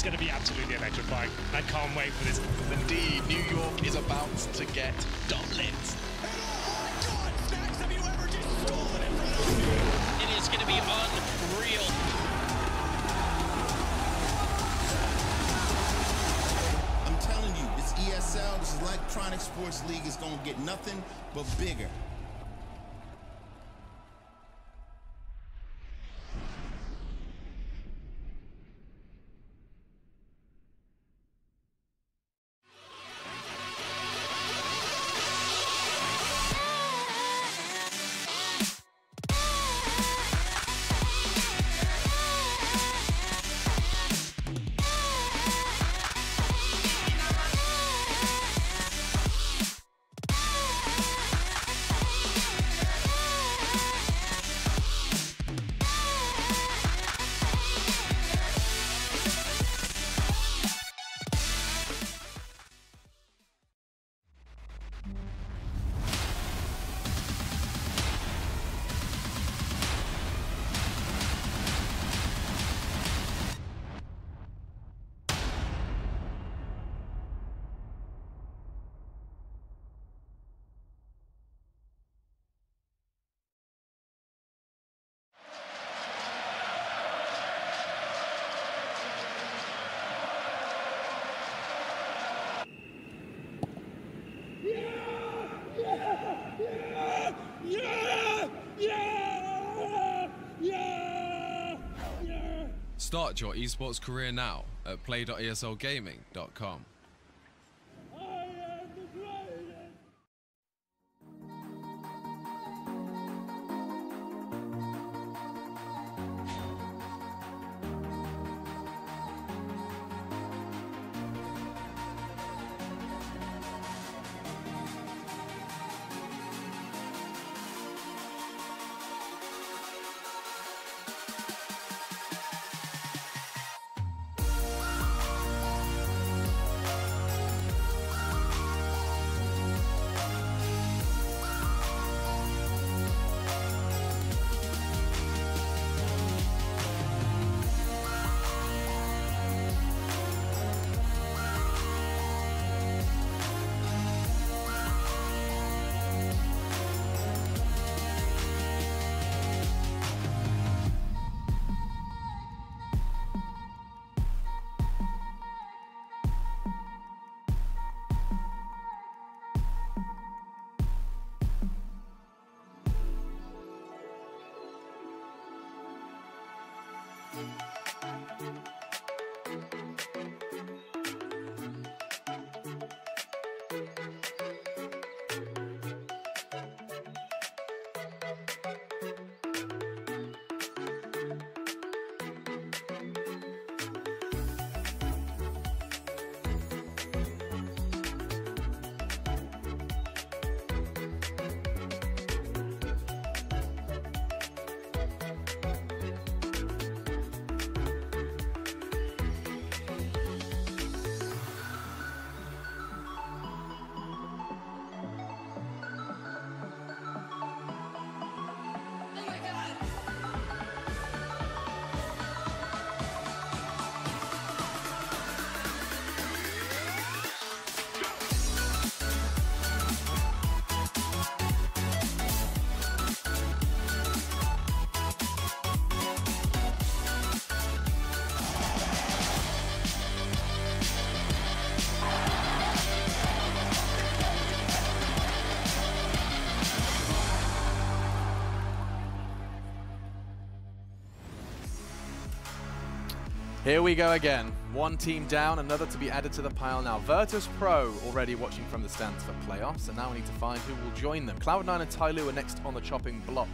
It's going to be absolutely electrifying. I can't wait for this. Indeed, New York is about to get doublet. Have you ever just stolen it from them? It is going to be unreal. I'm telling you, this ESL, this Electronic Sports League is going to get nothing but bigger. Start your esports career now at play.eslgaming.com. Here we go again. One team down, another to be added to the pile now. Virtus.pro already watching from the stands for playoffs, and now we need to find who will join them. Cloud9 and Tyloo are next on the chopping block.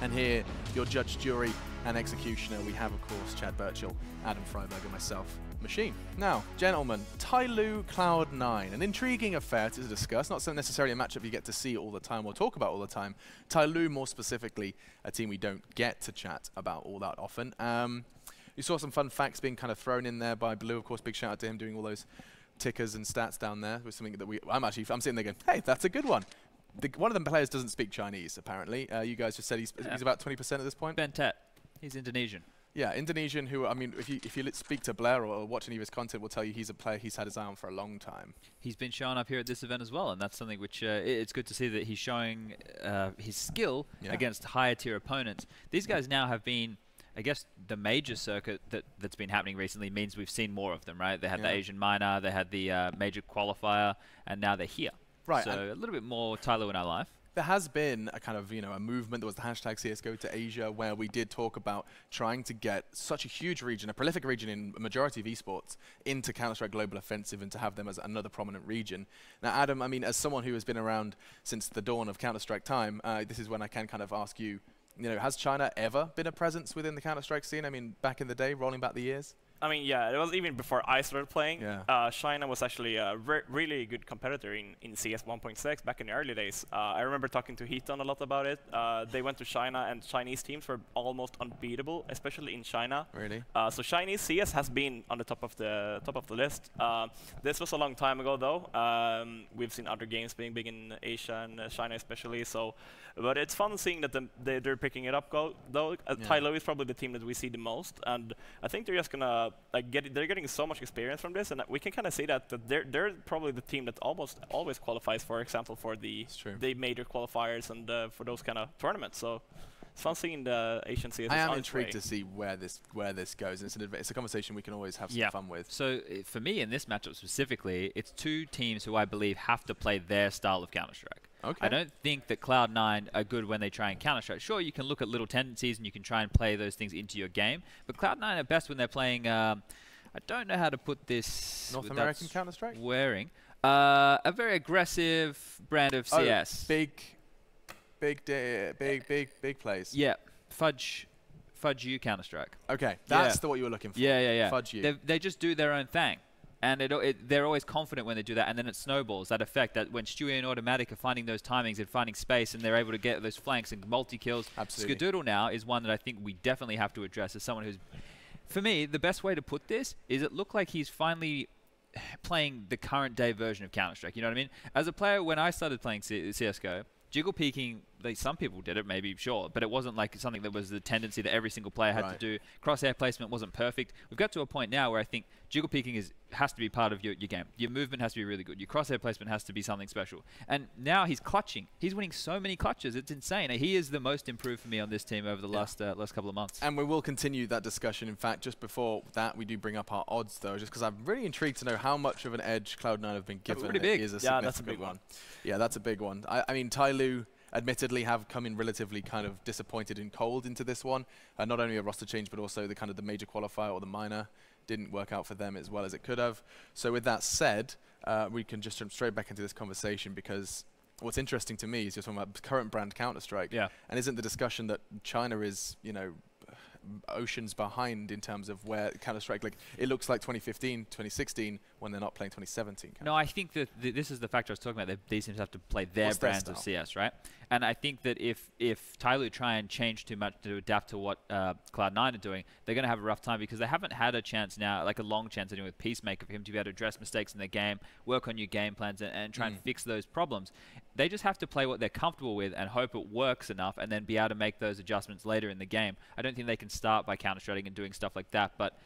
And here, your judge, jury, and executioner, we have, of course, Chad Birchall, Adam Freiberg, and myself, Machine. Now, gentlemen, Tyloo Cloud9, an intriguing affair to discuss. Not so necessarily a matchup you get to see all the time or talk about all the time. Tyloo, more specifically, a team we don't get to chat about all that often. You saw some fun facts being kind of thrown in there by Blue, of course. Big shout out to him doing all those tickers and stats down there. It was something that I'm sitting there going, hey, that's a good one. One of the players doesn't speak Chinese, apparently. You guys just said he's about 20% at this point. Ben Tet. He's Indonesian. Yeah, Indonesian, who, I mean, if you speak to Blair or watch any of his content, will tell you he's a player he's had his eye on for a long time. He's been showing up here at this event as well, and that's something which it's good to see that he's showing his skill against higher tier opponents. These guys now have been, I guess, the major circuit that's been happening recently means we've seen more of them, right? They had the Asian minor, they had the major qualifier, and now they're here. Right. So a little bit more Tyloo in our life. There has been a kind of, a movement. There was the hashtag CSGO to Asia, where we did talk about trying to get such a huge region, a prolific region in a majority of esports, into Counter-Strike Global Offensive and to have them as another prominent region. Now, Adam, I mean, as someone who has been around since the dawn of Counter-Strike time, this is when I can kind of ask you, has China ever been a presence within the Counter-Strike scene? I mean, back in the day, rolling back the years? I mean, yeah, it was even before I started playing. China was actually a really good competitor in CS 1.6 back in the early days. I remember talking to Heaton a lot about it. They went to China, and Chinese teams were almost unbeatable, especially in China. Really? So Chinese CS has been on the top of the list. This was a long time ago, though. We've seen other games being big in Asia and China especially. So, but it's fun seeing that they're picking it up. Though Tyloo is probably the team that we see the most, and I think they're just gonna. They're getting so much experience from this, and we can kind of see that they're probably the team that almost always qualifies, for example, for the major qualifiers and for those kind of tournaments. So it's fun seeing the Asian CS. I am intrigued to see where this goes. It's a conversation we can always have some fun with. So for me in this matchup specifically, it's two teams who I believe have to play their style of Counter-Strike. Okay. I don't think that Cloud9 are good when they try and Counter-Strike. Sure, you can look at little tendencies and you can try and play those things into your game, but Cloud9 are best when they're playing, I don't know how to put this... North American Counter-Strike? Wearing. A very aggressive brand of CS. Big plays. Yeah, Fudge U Counter-Strike. Okay, that's what you were looking for. Yeah. Fudge U. They just do their own thing. And they're always confident when they do that, and then it snowballs, that effect that when Stewie and Automatic are finding those timings and finding space and they're able to get those flanks and multi-kills. Absolutely. Skadoodle now is one that I think we definitely have to address as someone who's... For me, the best way to put this is it looked like he's finally playing the current day version of Counter-Strike, you know what I mean? As a player, when I started playing CSGO, jiggle peeking, some people did it, maybe, sure, but it wasn't like something that was the tendency that every single player had to do. Crosshair placement wasn't perfect. We've got to a point now where I think jiggle peeking has to be part of your game. Your movement has to be really good. Your crosshair placement has to be something special. And now he's clutching. He's winning so many clutches. It's insane. He is the most improved for me on this team over the last couple of months. And we will continue that discussion. In fact, just before that, we do bring up our odds, though, just because I'm really intrigued to know how much of an edge Cloud9 have been given. That's pretty big. That's a big one. Yeah, that's a big one. I mean, Tyloo admittedly have come in relatively kind of disappointed and cold into this one. Not only a roster change, but also the major qualifier or the minor didn't work out for them as well as it could have. So with that said, we can just jump straight back into this conversation, because what's interesting to me is you're talking about current brand Counter-Strike. Yeah. And isn't the discussion that China is, oceans behind in terms of where Counter-Strike, it looks like 2015, 2016 when they're not playing 2017. No, I think that this is the factor I was talking about, that these teams have to play their brands of CS, right? And I think that if Tyloo try and change too much to adapt to what Cloud9 are doing, they're going to have a rough time, because they haven't had a chance now, like a long chance anyway with Peacemaker, for him to be able to address mistakes in the game, work on new game plans, and try and fix those problems. They just have to play what they're comfortable with and hope it works enough, and then be able to make those adjustments later in the game. I don't think they can start by counter-strateging and doing stuff like that, but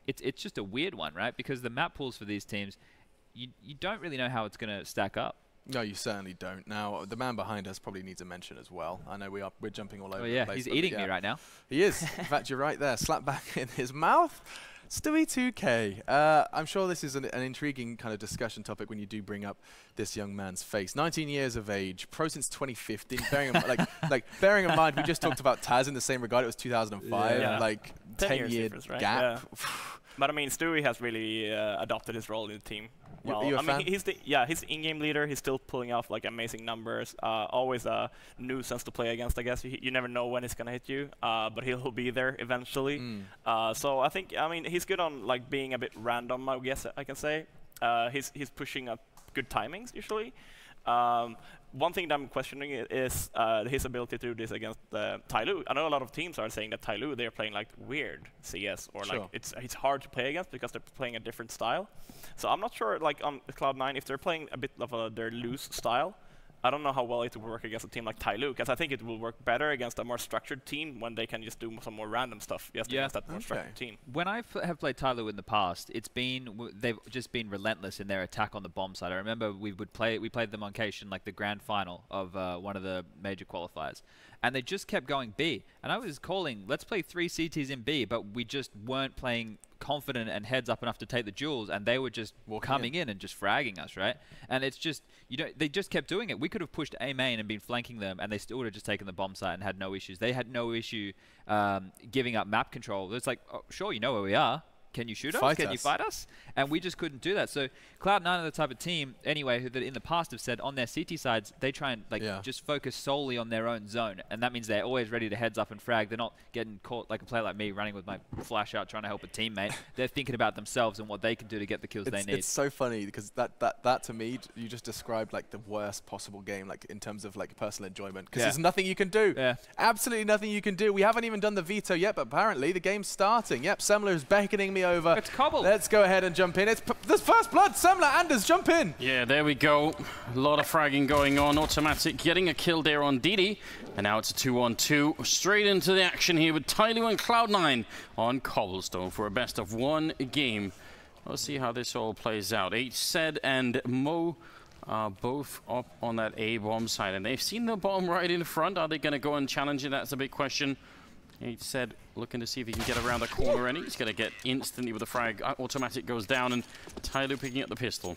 it's just a weird one, right? Because the map pools for these teams, you don't really know how it's going to stack up. No, you certainly don't. Now, the man behind us probably needs a mention as well. I know we're jumping all over the place. He's eating me right now. He is. In fact, you're right there. Slap back in his mouth. Stewie2K. I'm sure this is an intriguing kind of discussion topic when you do bring up this young man's face. 19 years of age, pro since 2015. Bearing in mind, we just talked about Taz in the same regard. It was 2005. Yeah. 10-year right? gap. Yeah. But I mean, Stewie has really adopted his role in the team. Well, you a fan? He's the in-game leader. He's still pulling off amazing numbers. Always a nuisance to play against, I guess. You never know when he's gonna hit you, but he'll be there eventually. So I think, he's good on being a bit random, I guess I can say. He's pushing up good timings usually. One thing that I'm questioning is his ability to do this against Tyloo. I know a lot of teams are saying that Tyloo, they're playing weird CS, or it's hard to play against because they're playing a different style. So I'm not sure on Cloud9 if they're playing a bit of their loose style. I don't know how well it will work against a team like Tyloo, because I think it will work better against a more structured team when they can just do some more random stuff against that more structured team. When I have played Tyloo in the past, they've just been relentless in their attack on the bomb side. I remember we played them on occasion, like the grand final of one of the major qualifiers, and they just kept going B. And I was calling, let's play 3 CTs in B, but we just weren't playing confident and heads up enough to take the duels, and they were just coming in and just fragging us, right? And it's just, they just kept doing it. We could have pushed A main and been flanking them, and they still would have just taken the bomb site and had no issues. They had no issue giving up map control. It's like, oh, sure, you know where we are. Can you shoot us? Can you fight us? And we just couldn't do that. So Cloud9 are the type of team, anyway, who that in the past have said on their CT sides, they try and just focus solely on their own zone. And that means they're always ready to heads up and frag. They're not getting caught like a player like me running with my flash out trying to help a teammate. They're thinking about themselves and what they can do to get the kills they need. It's so funny because that to me, you just described like the worst possible game, like in terms of like personal enjoyment, because there's nothing you can do. Absolutely nothing you can do. We haven't even done the veto yet, but apparently the game's starting. Yep, Semler is beckoning me over. It's Cobble. Let's go ahead and jump in. There's first blood. Semler, Anders, jump in. Yeah, there we go. A lot of fragging going on. Autimatic getting a kill there on DD. And now it's a 2-on-2. Straight into the action here with Tyloo and Cloud9 on Cobblestone for a best of 1 game. Let's see how this all plays out. HZ and Mo are both up on that A bomb side. And they've seen the bomb right in front. Are they going to go and challenge it? That's a big question. HZ looking to see if he can get around the corner, and he's going to get instantly with the frag. Autimatic goes down, and Tyloo picking up the pistol.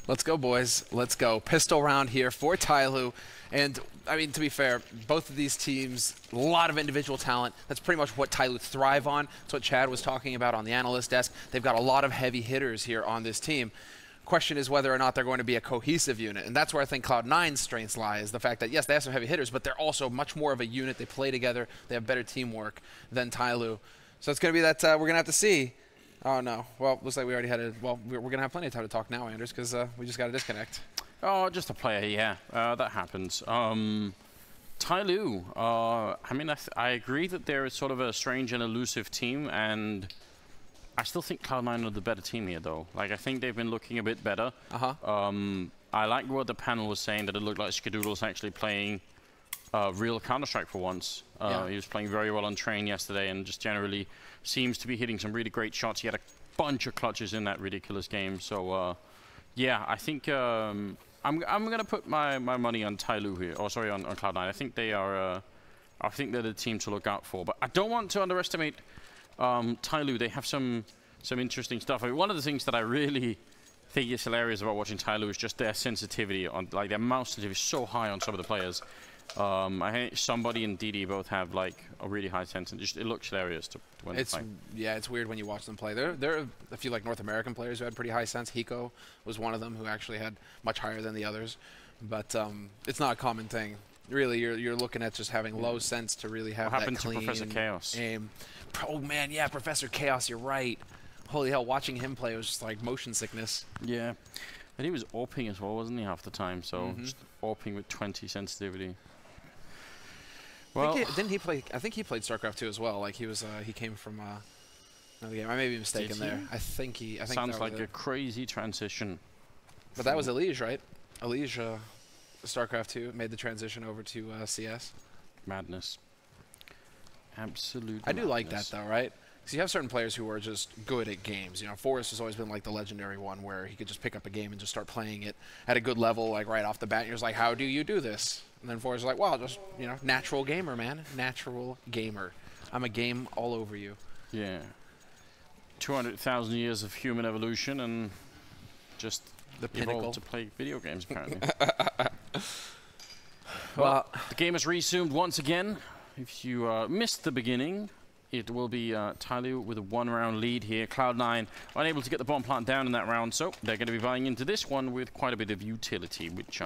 Let's go, boys. Let's go. Pistol round here for Tyloo. And, I mean, to be fair, both of these teams, a lot of individual talent. That's pretty much what Tyloo thrive on. That's what Chad was talking about on the analyst desk. They've got a lot of heavy hitters here on this team. Question is whether or not they're going to be a cohesive unit, and that's where I think Cloud9's strengths lie, is the fact that yes, they have some heavy hitters, but they're also much more of a unit. They play together, they have better teamwork than Tyloo. So it's going to be that we're going to have to see. Oh no, well, looks like we already had a, well, we're going to have plenty of time to talk now, Anders, because we just got to disconnect. Oh, just a player, yeah, that happens. Tyloo, I mean, I agree that they're sort of a strange and elusive team, and I still think Cloud9 are the better team here, though. Like, I think they've been looking a bit better. I like what the panel was saying, that it looked like Skadoodle's actually playing real Counter-Strike for once. He was playing very well on Train yesterday and just generally seems to be hitting some really great shots. He had a bunch of clutches in that ridiculous game. So, yeah, I think I'm going to put my money on Tyloo here. Oh, sorry, on Cloud9. I think they are... I think they're the team to look out for. But I don't want to underestimate Tyloo. They have some interesting stuff. I mean, one of the things that I really think is hilarious about watching Tyloo is just their sensitivity on, like, their mouse sensitivity is so high on some of the players. I think somebody and DD both have like a really high sense, and just it looks hilarious when they play. Yeah, it's weird when you watch them play. There are a few like North American players who had pretty high sense. Hiko was one of them who actually had much higher than the others, but it's not a common thing. Really, you're looking at just having low sense to really have that clean to Professor Chaos? Aim. Oh man, yeah, Professor Chaos, you're right. Holy hell, watching him play was just like motion sickness. Yeah, and he was AWPing as well, wasn't he, half the time? So just AWPing with 20 sensitivity. Well, didn't he play? I think he played StarCraft 2 as well. Like he was, he came from another game. I may be mistaken there. I think sounds like a crazy transition. But that was Elige, right? Elige, StarCraft 2 made the transition over to CS. Madness. Absolute. I do like that though, right? Because you have certain players who are just good at games. You know, Forrest has always been like the legendary one where he could just pick up a game and just start playing it at a good level, like right off the bat. And you're just like, how do you do this? And then Forrest is like, well, just, you know, natural gamer, man. Natural gamer. I'm a game all over you. Yeah. 200,000 years of human evolution and just the pinnacle evolved to play video games, apparently. Well, the game has resumed once again. If you missed the beginning, it will be Tyloo with a 1-round lead here. Cloud9 unable to get the bomb plant down in that round, so they're going to be buying into this one with quite a bit of utility, which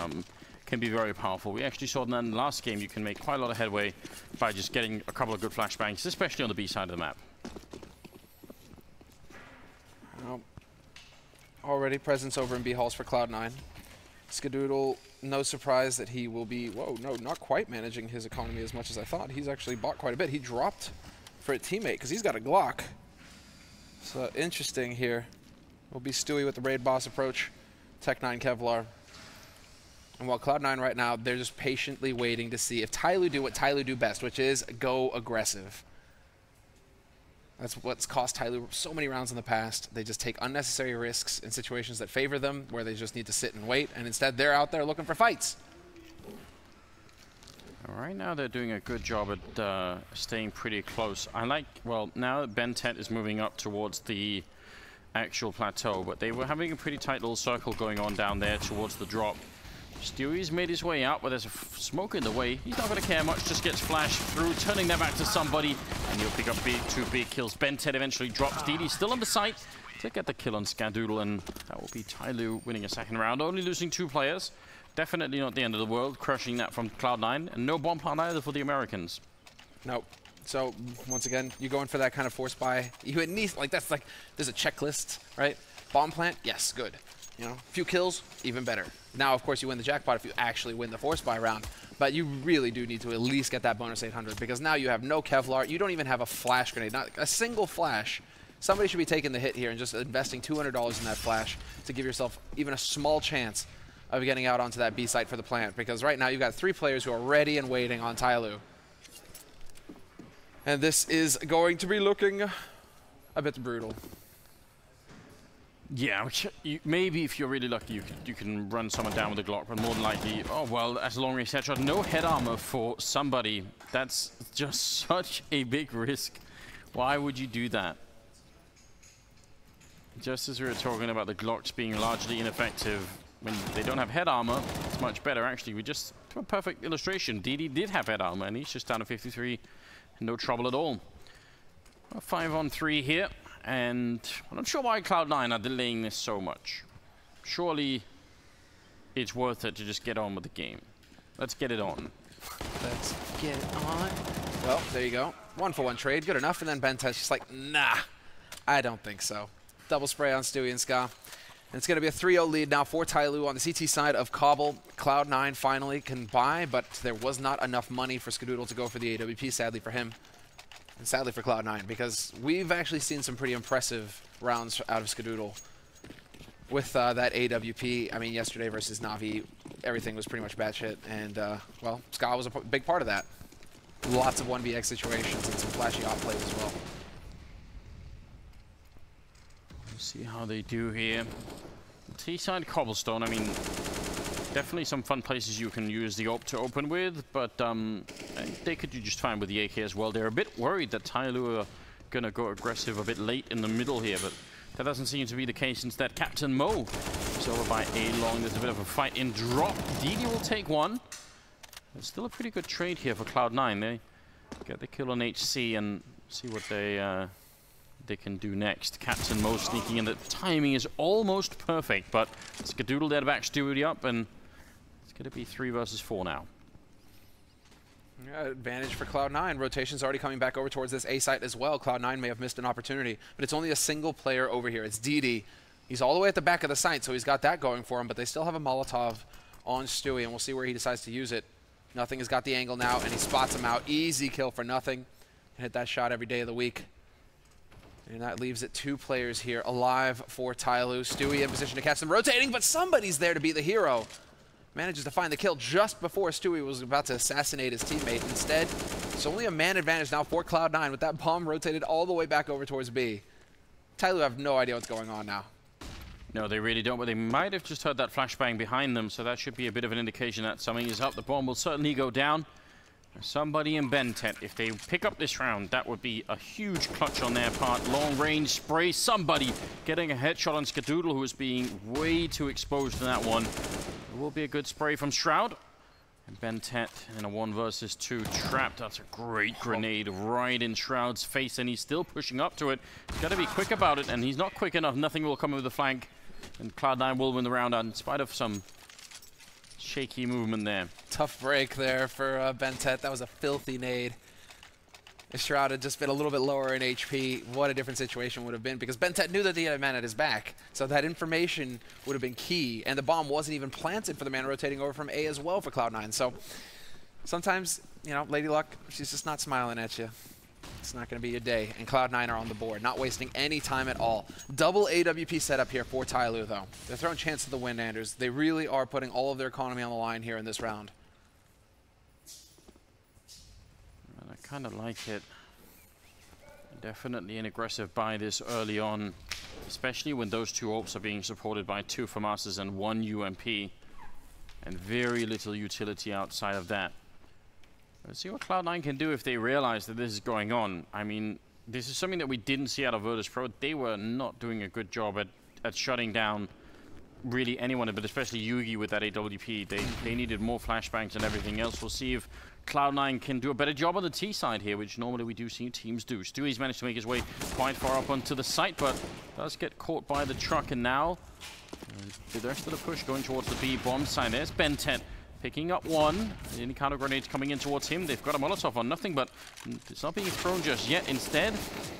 can be very powerful. We actually saw that in the last game you can make quite a lot of headway by just getting a couple of good flashbangs, especially on the B side of the map. Already presence over in B halls for Cloud9. Skadoodle, no surprise that he will be, whoa, no, not quite managing his economy as much as I thought. He's actually bought quite a bit. He dropped for a teammate because he's got a Glock. So interesting here. Will be Stewie with the raid boss approach. Tech9 Kevlar. And while Cloud9 right now, they're just patiently waiting to see if Tyloo do what Tyloo do best, which is go aggressive. That's what's cost Tyloo so many rounds in the past. They just take unnecessary risks in situations that favor them, where they just need to sit and wait, and instead they're out there looking for fights. Right now they're doing a good job at staying pretty close. I like, well, now that BenTeT is moving up towards the actual plateau, but they were having a pretty tight little circle going on down there towards the drop. Stewie's made his way out, but there's a smoke in the way. He's not going to care much, just gets flashed through, turning that back to somebody, and he'll pick up two big kills. BenTeT eventually drops. DD still on the site to get the kill on Skadoodle, and that will be Tyloo winning a second round, only losing 2 players. Definitely not the end of the world, crushing that from Cloud9, and no bomb plant either for the Americans. Nope. So, once again, you're going for that kind of force buy. You at least, like, that's like, there's a checklist, right? Bomb plant, yes, good. You know, few kills, even better. Now, of course, you win the jackpot if you actually win the force buy round, but you really do need to at least get that bonus 800, because now you have no Kevlar, you don't even have a flash grenade, not a single flash. Somebody should be taking the hit here and just investing $200 in that flash to give yourself even a small chance of getting out onto that B site for the plant, because right now you've got 3 players who are ready and waiting on Tyloo. And this is going to be looking a bit brutal. Yeah, maybe if you're really lucky, you can run someone down with a Glock, but more than likely, oh well, that's a long range headshot. No head armor for somebody. That's just such a big risk. Why would you do that? Just as we were talking about the Glocks being largely ineffective, when they don't have head armor, it's much better. Actually, we just, to a perfect illustration, DD did have head armor, and he's just down to 53. No trouble at all. A 5-on-3 here, and I'm not sure why Cloud9 are delaying this so much. Surely it's worth it to just get on with the game. Let's get it on. Let's get it on. Well, there you go. 1-for-1 trade, good enough, and then BenTeT's just like, nah, I don't think so. Double spray on Stewie and Ska. And it's going to be a 3-0 lead now for Tyloo on the CT side of Cobble. Cloud9 finally can buy, but there was not enough money for Skadoodle to go for the AWP, sadly for him. And sadly for Cloud9, because we've actually seen some pretty impressive rounds out of Skadoodle. With that AWP, I mean, yesterday versus Na'Vi, everything was pretty much batshit. And, well, Ska was a big part of that. Lots of 1vx situations and some flashy off plays as well. See how they do here. T-side Cobblestone, I mean, definitely some fun places you can use the AWP to open with, but they could do just fine with the AK as well. They're a bit worried that Tyloo are going to go aggressive a bit late in the middle here, but that doesn't seem to be the case. Instead, Captain Mo is over by A-Long. There's a bit of a fight in drop. DD will take one. It's still a pretty good trade here for Cloud9. They get the kill on HC and see what they can do next. Captain Mo sneaking in. The timing is almost perfect, but Skadoodle there to back Stewie up, and it's going to be 3 versus 4 now. Yeah, advantage for Cloud9. Rotation's already coming back over towards this A site as well. Cloud9 may have missed an opportunity, but it's only a single player over here. It's DD. He's all the way at the back of the site, so he's got that going for him, but they still have a Molotov on Stewie, and we'll see where he decides to use it. Nothing has got the angle now, and he spots him out. Easy kill for Nothing. Hit that shot every day of the week. And that leaves it 2 players here alive for Tyloo. Stewie in position to catch them rotating, but somebody's there to be the hero. Manages to find the kill just before Stewie was about to assassinate his teammate. Instead, it's only a man advantage now for Cloud9 with that bomb rotated all the way back over towards B. Tyloo have no idea what's going on now. No, they really don't, but they might have just heard that flashbang behind them, so that should be a bit of an indication that something is up. The bomb will certainly go down. Somebody in BenTeT, if they pick up this round, that would be a huge clutch on their part. Long range spray, somebody getting a headshot on Skadoodle, who is being way too exposed to that one. It will be a good spray from Shroud. And BenTeT in a 1 versus 2 trapped. That's a great grenade right in Shroud's face, and he's still pushing up to it. He's got to be quick about it, and he's not quick enough. Nothing will come over the flank, and Cloud9 will win the round in spite of some shaky movement there. Tough break there for BenTeT. That was a filthy nade. If Shroud had just been a little bit lower in HP, what a different situation would have been, because BenTeT knew that he had a man at his back. So that information would have been key, and the bomb wasn't even planted for the man rotating over from A as well for Cloud9. So sometimes, you know, Lady Luck, she's just not smiling at you. It's not going to be your day, and Cloud9 are on the board, not wasting any time at all. Double AWP setup here for Tyloo, though. They're throwing chance to the win, Anders. They really are putting all of their economy on the line here in this round. And I kind of like it. Definitely an aggressive buy this early on, especially when those two AWPs are being supported by 2 FAMASs and 1 UMP, and very little utility outside of that. Let's see what Cloud9 can do if they realize that this is going on. I mean, this is something that we didn't see out of Virtus.pro. They were not doing a good job at shutting down really anyone, but especially Yugi with that AWP. They needed more flashbangs and everything else. We'll see if Cloud9 can do a better job on the T side here, which normally we do see teams do. Stewie's managed to make his way quite far up onto the site, but does get caught by the truck, and now the rest of the push going towards the B bomb side. There's Ben10 picking up one. Any counter grenades coming in towards him. They've got a Molotov on nothing, but it's not being thrown just yet. Instead,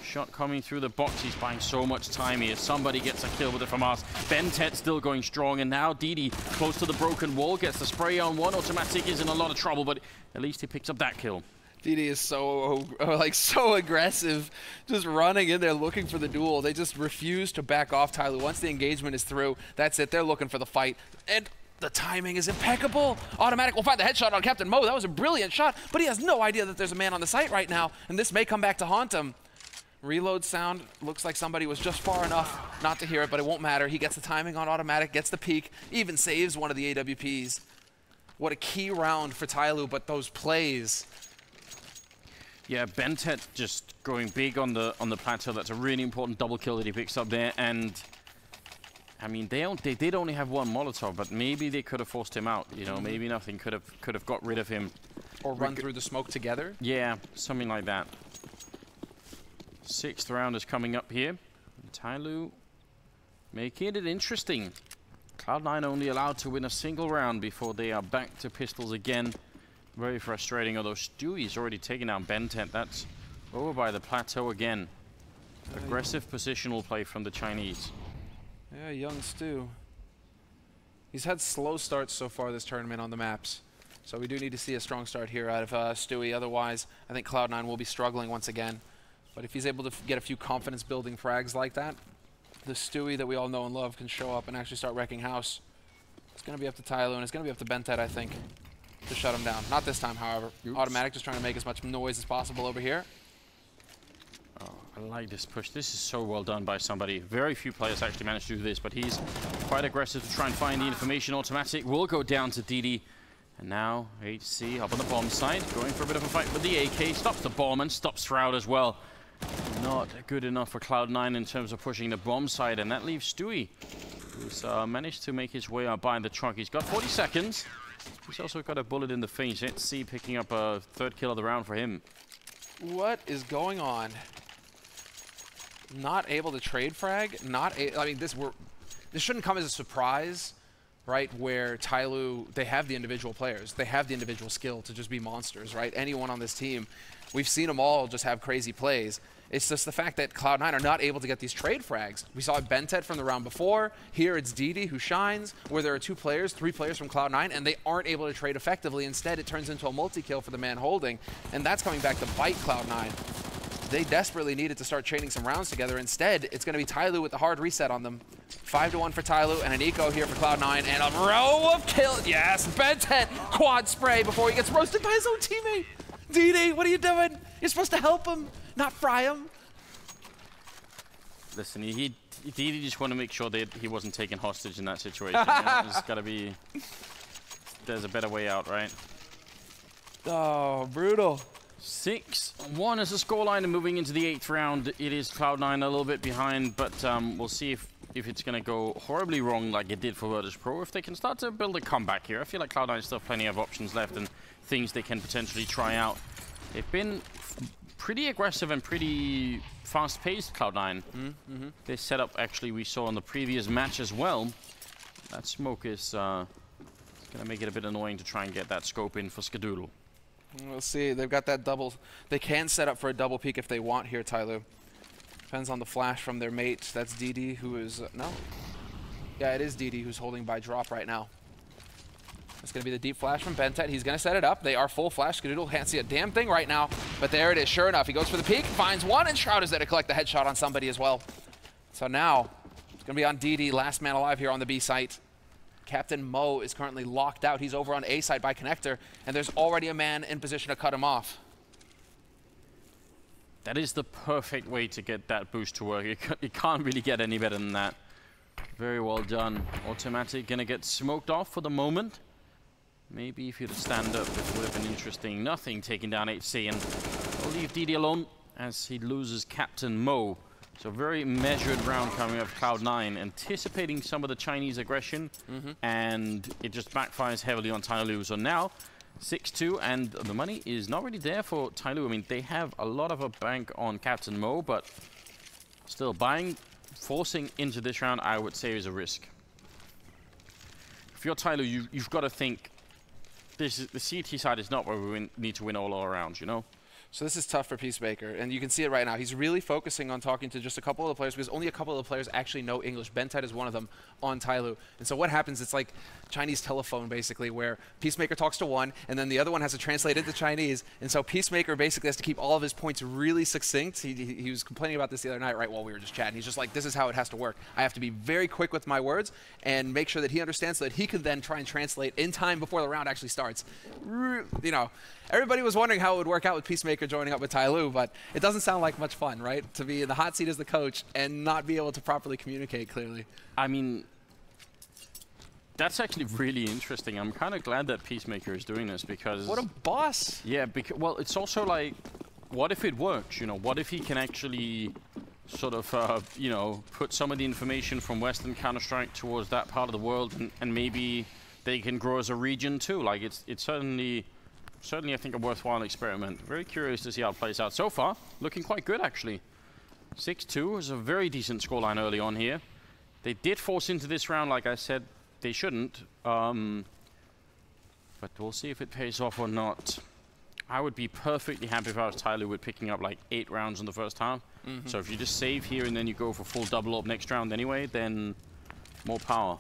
shot coming through the box. He's buying so much time here. Somebody gets a kill with the FAMAS. Ben10 still going strong, and now DD close to the broken wall, gets the spray on one. Automatic is in a lot of trouble, but at least he picks up that kill. DD is so aggressive, just running in there looking for the duel. They just refuse to back off Tyloo. Once the engagement is through, that's it. They're looking for the fight. And the timing is impeccable. Automatic will find the headshot on Captain Mo. That was a brilliant shot, but he has no idea that there's a man on the site right now, and this may come back to haunt him. Reload sound. Looks like somebody was just far enough not to hear it, but it won't matter. He gets the timing on Automatic, gets the peek, even saves one of the AWPs. What a key round for Tyloo, but those plays. Yeah, Ben10 just going big on the plateau. That's a really important double kill that he picks up there, and I mean, they did only have one Molotov, but maybe they could have forced him out. You know, maybe nothing could have got rid of him. Or run through the smoke together? Yeah, something like that. 6th round is coming up here. Tyloo making it interesting. Cloud9 only allowed to win a single round before they are back to pistols again. Very frustrating, although Stewie's already taken out Ben10. That's over by the plateau again. Aggressive positional play from the Chinese. Yeah, young Stu. He's had slow starts so far this tournament on the maps. So we do need to see a strong start here out of Stewie. Otherwise, I think Cloud9 will be struggling once again. But if he's able to get a few confidence-building frags like that, the Stewie that we all know and love can show up and actually start wrecking house. It's going to be up to Tyloo, and it's going to be up to Ben10, I think, to shut him down. Not this time, however. Oops. Automatic just trying to make as much noise as possible over here. Oh, I like this push. This is so well done by somebody. Very few players actually manage to do this, but he's quite aggressive to try and find the information. Automatic will go down to DD. And now HC up on the bomb side, going for a bit of a fight with the AK. Stops the bomb and stops Shroud as well. Not good enough for Cloud9 in terms of pushing the bomb side, and that leaves Stewie, who's managed to make his way up by the truck. He's got 40 seconds. He's also got a bullet in the face. HC picking up a 3rd kill of the round for him. What is going on? Not able to trade frag. I mean, this shouldn't come as a surprise, right? Where Tyloo, they have the individual players, they have the individual skill to just be monsters, right? Anyone on this team, we've seen them all just have crazy plays. It's just the fact that Cloud9 are not able to get these trade frags. We saw Ben10 from the round before. Here it's DD who shines, where there are 3 players from Cloud9, and they aren't able to trade effectively. Instead, it turns into a multi-kill for the man holding, and that's coming back to bite Cloud9. They desperately needed to start trading some rounds together. Instead, it's going to be Tyloo with the hard reset on them. 5-1 for Tyloo, and an eco here for Cloud9, and a row of kills. Yes, Ben10 quad spray before he gets roasted by his own teammate. DD, what are you doing? You're supposed to help him, not fry him. Listen, he just want to make sure that he wasn't taken hostage in that situation. You know, there's got to be... There's a better way out, right? Oh, brutal. 6-1 is the scoreline, and moving into the 8th round, it is Cloud9 a little bit behind, but we'll see if it's going to go horribly wrong like it did for Virtus.pro, if they can start to build a comeback here. I feel like Cloud9 still have plenty of options left and things they can potentially try out. They've been pretty aggressive and pretty fast-paced, Cloud9. This setup, actually, we saw in the previous match as well. That smoke is going to make it a bit annoying to try and get that scope in for Skadoodle. We'll see. They've got that double. They can set up for a double peek if they want here, Tyloo. Depends on the flash from their mate. That's DD, who is... no. Yeah, it is DD who's holding by drop right now. It's going to be the deep flash from Bentet. He's going to set it up. They are full flash. Skadoodle can't see a damn thing right now, but there it is. Sure enough, he goes for the peek, finds one, and Shroud is there to collect the headshot on somebody as well. So now, it's going to be on DD, last man alive here on the B site. Captain Mo is currently locked out. He's over on A site by Connector, and there's already a man in position to cut him off. That is the perfect way to get that boost to work. You can't really get any better than that. Very well done. Automatic gonna get smoked off for the moment. Maybe if he'd stand up, it would have been interesting. Nothing, taking down HC, and we'll leave DD alone as he loses Captain Mo. So very measured round coming up Cloud9, anticipating some of the Chinese aggression, and it just backfires heavily on Tyloo. So now, 6-2, and the money is not really there for Tyloo. I mean, they have a lot of a bank on Captain Mo, but still forcing into this round, I would say, is a risk. If you're Tyloo, you've got to think, the CT side is not where we need to win all our rounds, you know? So this is tough for Peacemaker, and you can see it right now. He's really focusing on talking to just a couple of the players because only a couple of the players actually know English. Bentet is one of them on Tyloo. And so what happens, it's like Chinese telephone, basically, where Peacemaker talks to one, and then the other one has to translate into Chinese. And so Peacemaker basically has to keep all of his points really succinct. He was complaining about this the other night, right, while we were just chatting. He's just like, this is how it has to work. I have to be very quick with my words and make sure that he understands so that he can then try and translate in time before the round actually starts. You know, everybody was wondering how it would work out with Peacemaker joining up with Tyloo, but it doesn't sound like much fun, right? To be in the hot seat as the coach and not be able to properly communicate clearly. I mean, that's actually really interesting. I'm kind of glad that Peacemaker is doing this because... What a boss! Yeah, well, it's also like, what if it works, you know? What if he can actually sort of, you know, put some of the information from Western Counter-Strike towards that part of the world, and maybe they can grow as a region too. Like, it's certainly, I think, a worthwhile experiment. Very curious to see how it plays out. So far, looking quite good, actually. 6-2 is a very decent scoreline early on here. They did force into this round, like I said, they shouldn't. But we'll see if it pays off or not. I would be perfectly happy if I was Tyloo with picking up like 8 rounds in the first half. So if you just save here and then you go for full double up next round anyway, then more power.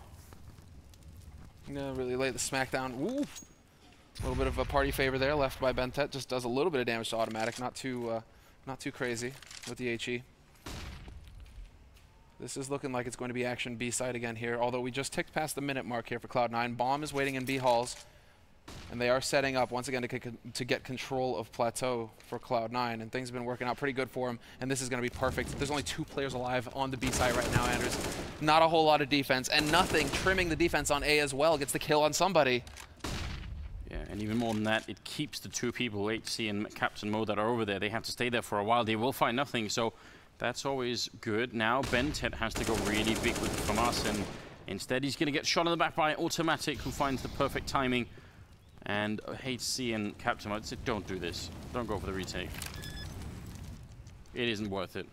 Yeah, really late the smackdown. Ooh. A little bit of a party favor there left by Bentet. Just does a little bit of damage to automatic, not too crazy with the HE. This is looking like it's going to be action B side again here, although we just ticked past the minute mark here for Cloud9. Bomb is waiting in B halls, and they are setting up once again to get control of Plateau for Cloud9, and things have been working out pretty good for him, and this is going to be perfect. There's only 2 players alive on the B side right now, Anders. Not a whole lot of defense, and nothing trimming the defense on A as well. Gets the kill on somebody. Yeah, and even more than that, it keeps the 2 people, HC and Captain Mo, that are over there. They have to stay there for a while. They will find nothing, so that's always good. Now Bentet has to go really big with the FAMAS, and instead he's going to get shot in the back by Automatic, who finds the perfect timing. And HC and Captain Mo said, don't do this. Don't go for the retake. It isn't worth it.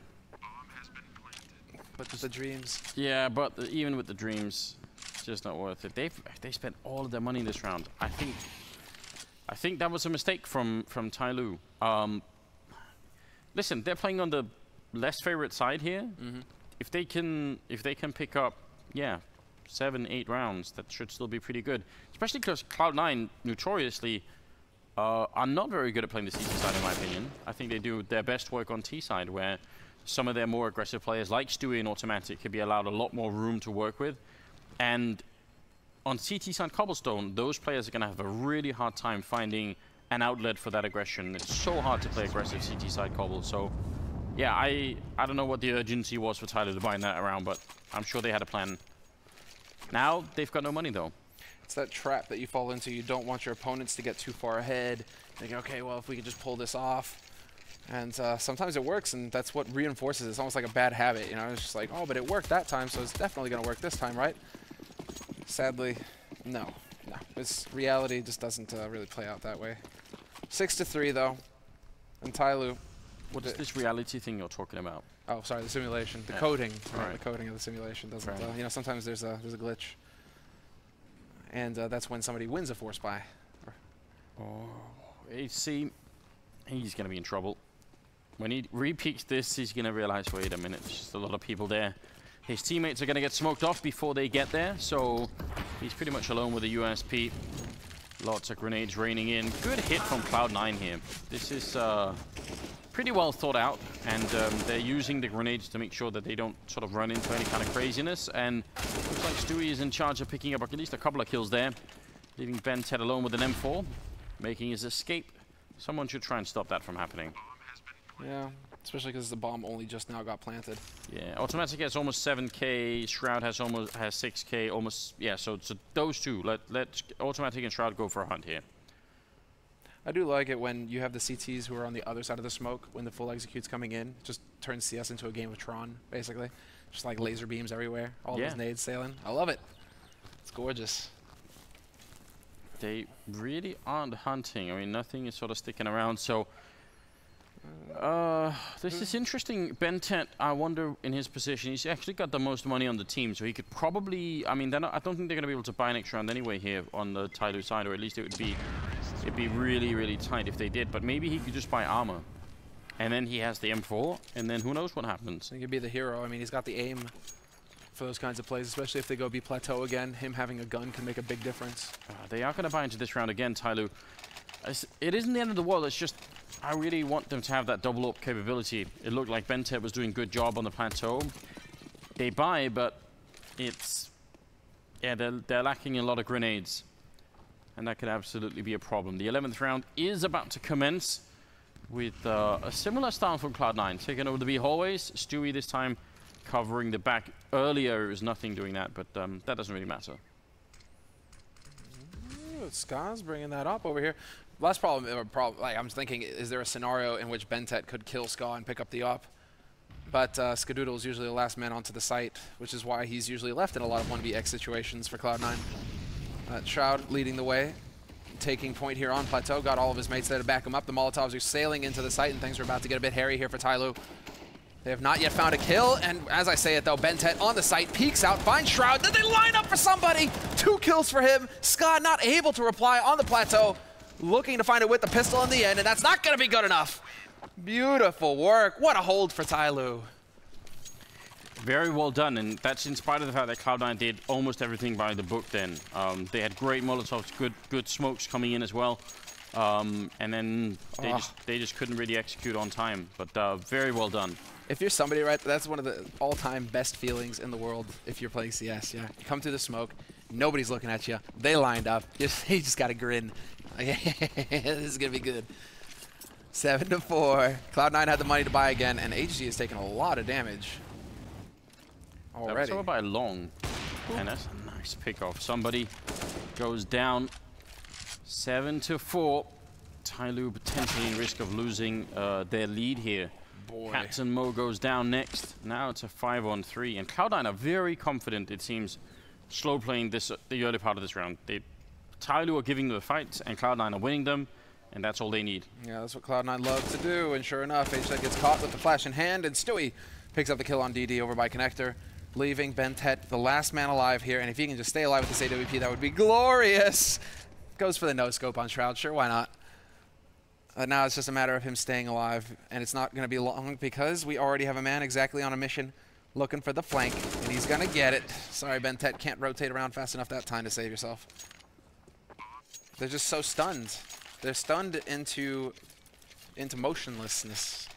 But the dreams. Yeah, but even with the dreams, it's just not worth it. They spent all of their money this round. I think that was a mistake from Tyloo. Listen, they're playing on the less favorite side here. If they can pick up, yeah, 7-8 rounds, that should still be pretty good. Especially because Cloud9 notoriously are not very good at playing the CT side, in my opinion. I think they do their best work on T side, where some of their more aggressive players, like Stewie and Automatic, can be allowed a lot more room to work with. And on CT side Cobblestone, those players are going to have a really hard time finding an outlet for that aggression. It's so hard to play aggressive CT side Cobble. So, yeah, I don't know what the urgency was for Tyloo to bind that around, but I'm sure they had a plan. Now, they've got no money, though. It's that trap that you fall into. You don't want your opponents to get too far ahead. Think, okay, well, if we could just pull this off. And sometimes it works, and that's what reinforces it. It's almost like a bad habit, you know? It's just like, oh, but it worked that time, so it's definitely going to work this time, right? Sadly, no. This reality just doesn't really play out that way. 6-3, though. And Tyloo. What is this reality thing you're talking about? Oh, sorry, the simulation. The coding. Right. The coding of the simulation doesn't, you know, sometimes there's a glitch. And that's when somebody wins a force buy. Oh, HC, he's going to be in trouble. When he re-peaks this, he's going to realize, wait a minute, there's just a lot of people there. His teammates are going to get smoked off before they get there, so he's pretty much alone with the USP. Lots of grenades raining in. Good hit from Cloud9 here. This is pretty well thought out, and they're using the grenades to make sure that they don't sort of run into any kind of craziness. And looks like Stewie is in charge of picking up at least a couple of kills there, leaving BenTeT alone with an M4, making his escape. Someone should try and stop that from happening. Yeah, especially because the bomb only just now got planted. Yeah, Automatic has almost 7k, Shroud has 6k, almost. Yeah, so those two. Let Automatic and Shroud go for a hunt here. I do like it when you have the CTs who are on the other side of the smoke when the full execute's coming in. Just turns CS into a game of Tron, basically. Just like laser beams everywhere, all those nades sailing. I love it. It's gorgeous. They really aren't hunting. I mean, nothing is sort of sticking around. So this is interesting. BenTeT, I wonder in his position, he's actually got the most money on the team, so he could probably. I mean, I don't think they're going to be able to buy next round anyway here on the Tyloo side, or at least it'd be really, really tight if they did. But maybe he could just buy armor, and then he has the M4, and then who knows what happens. He could be the hero. I mean, he's got the aim for those kinds of plays, especially if they go B plateau again. Him having a gun can make a big difference. They are going to buy into this round again, Tyloo. It isn't the end of the world. It's just I really want them to have that double up capability. It looked like BenTeT was doing a good job on the plateau. They buy, but it's they're lacking a lot of grenades, and that could absolutely be a problem. The 11th round is about to commence with a similar style from Cloud9, taking over the B hallways. Stewie this time covering the back. Earlier, it was nothing doing that, but that doesn't really matter. Skaz bringing that up over here. Last problem, like I'm thinking, is there a scenario in which BenTeT could kill Ska and pick up the op? But Skadoodle is usually the last man onto the site, which is why he's usually left in a lot of 1vX situations for Cloud9. Shroud leading the way, taking point here on plateau, got all of his mates there to back him up. The Molotovs are sailing into the site, and things are about to get a bit hairy here for Tyloo. They have not yet found a kill, and as I say it though, BenTeT on the site, peeks out, finds Shroud, then they line up for somebody! 2 kills for him, Ska not able to reply on the plateau, looking to find it with the pistol in the end, and that's not gonna be good enough. Beautiful work, what a hold for Tyloo. Very well done, and that's in spite of the fact that Cloud9 did almost everything by the book then. They had great Molotovs, good smokes coming in as well. And then they just couldn't really execute on time, but very well done. If you're somebody, right, that's one of the all-time best feelings in the world if you're playing CS, yeah. You come through the smoke, nobody's looking at you, they lined up, you just got to grin. This is going to be good. 7-4. Cloud9 had the money to buy again, and HG has taken a lot of damage already. That was over by long, and that's a nice pick-off. Somebody goes down. 7-4. Tyloo potentially in risk of losing their lead here. Captain Mo goes down next. Now it's a 5-on-3, and Cloud9 are very confident, it seems, slow playing the early part of this round. Tyloo are giving them the fight, and Cloud9 are winning them, and that's all they need. Yeah, that's what Cloud9 love to do, and sure enough, HZ gets caught with the flash in hand, and Stewie picks up the kill on DD over by Connector, leaving BenTeT the last man alive here, and if he can just stay alive with this AWP, that would be glorious. Goes for the no-scope on Shroud, sure, why not? Now it's just a matter of him staying alive, and it's not going to be long because we already have a man exactly on a mission looking for the flank, and he's going to get it. Sorry, BenTeT can't rotate around fast enough that time to save yourself. They're just so stunned. They're stunned into motionlessness.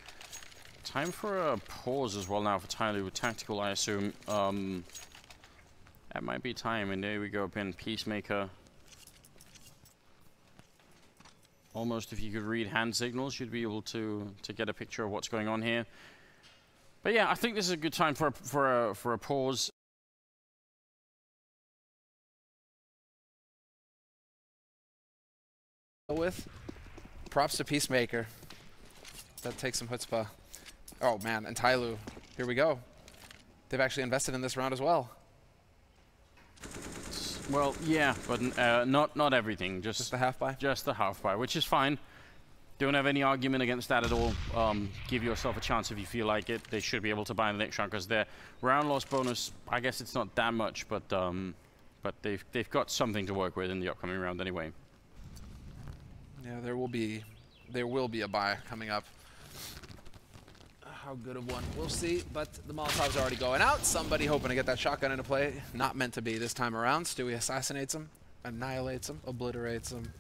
Time for a pause as well now for Tyloo with tactical, I assume. That might be time, and there we go, Ben Peacemaker. Almost, if you could read hand signals, you'd be able to get a picture of what's going on here. But yeah, I think this is a good time for a pause. With props to Peacemaker. That takes some chutzpah. Oh man, and Tyloo, here we go. They've actually invested in this round as well. Well, yeah, but not everything. Just the half buy? Just the half buy, which is fine. Don't have any argument against that at all. Give yourself a chance if you feel like it. They should be able to buy in the next round because their round loss bonus, I guess it's not that much, but they've got something to work with in the upcoming round anyway. Yeah, there will be a buy coming up. How good of one, we'll see, but the Molotov's already going out. Somebody hoping to get that shotgun into play. Not meant to be this time around. Stewie assassinates him, annihilates him, obliterates him.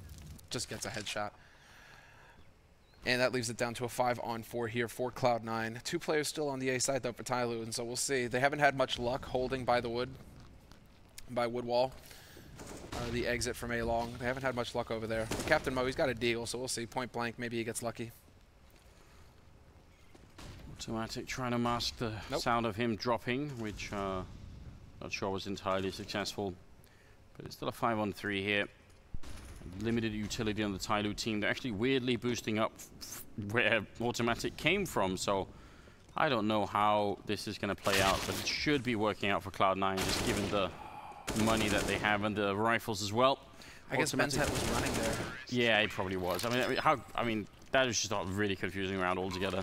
just gets a headshot. And that leaves it down to a 5-on-4 here for Cloud9. 2 players still on the A side, though, for Tyloo, and so we'll see. They haven't had much luck holding by the wood wall. The exit from A-Long. They haven't had much luck over there. Captain Mo, he's got a deal, so we'll see. Point blank, maybe he gets lucky. Automatic trying to mask the sound of him dropping, which not sure was entirely successful. But it's still a 5-on-3 here. Limited utility on the Tyloo team. They're actually weirdly boosting up where Automatic came from, so I don't know how this is going to play out, but it should be working out for Cloud9, just given the money that they have and the rifles as well. I guess Benzet was running there. Yeah, he probably was. I mean, that is just a really confusing round altogether.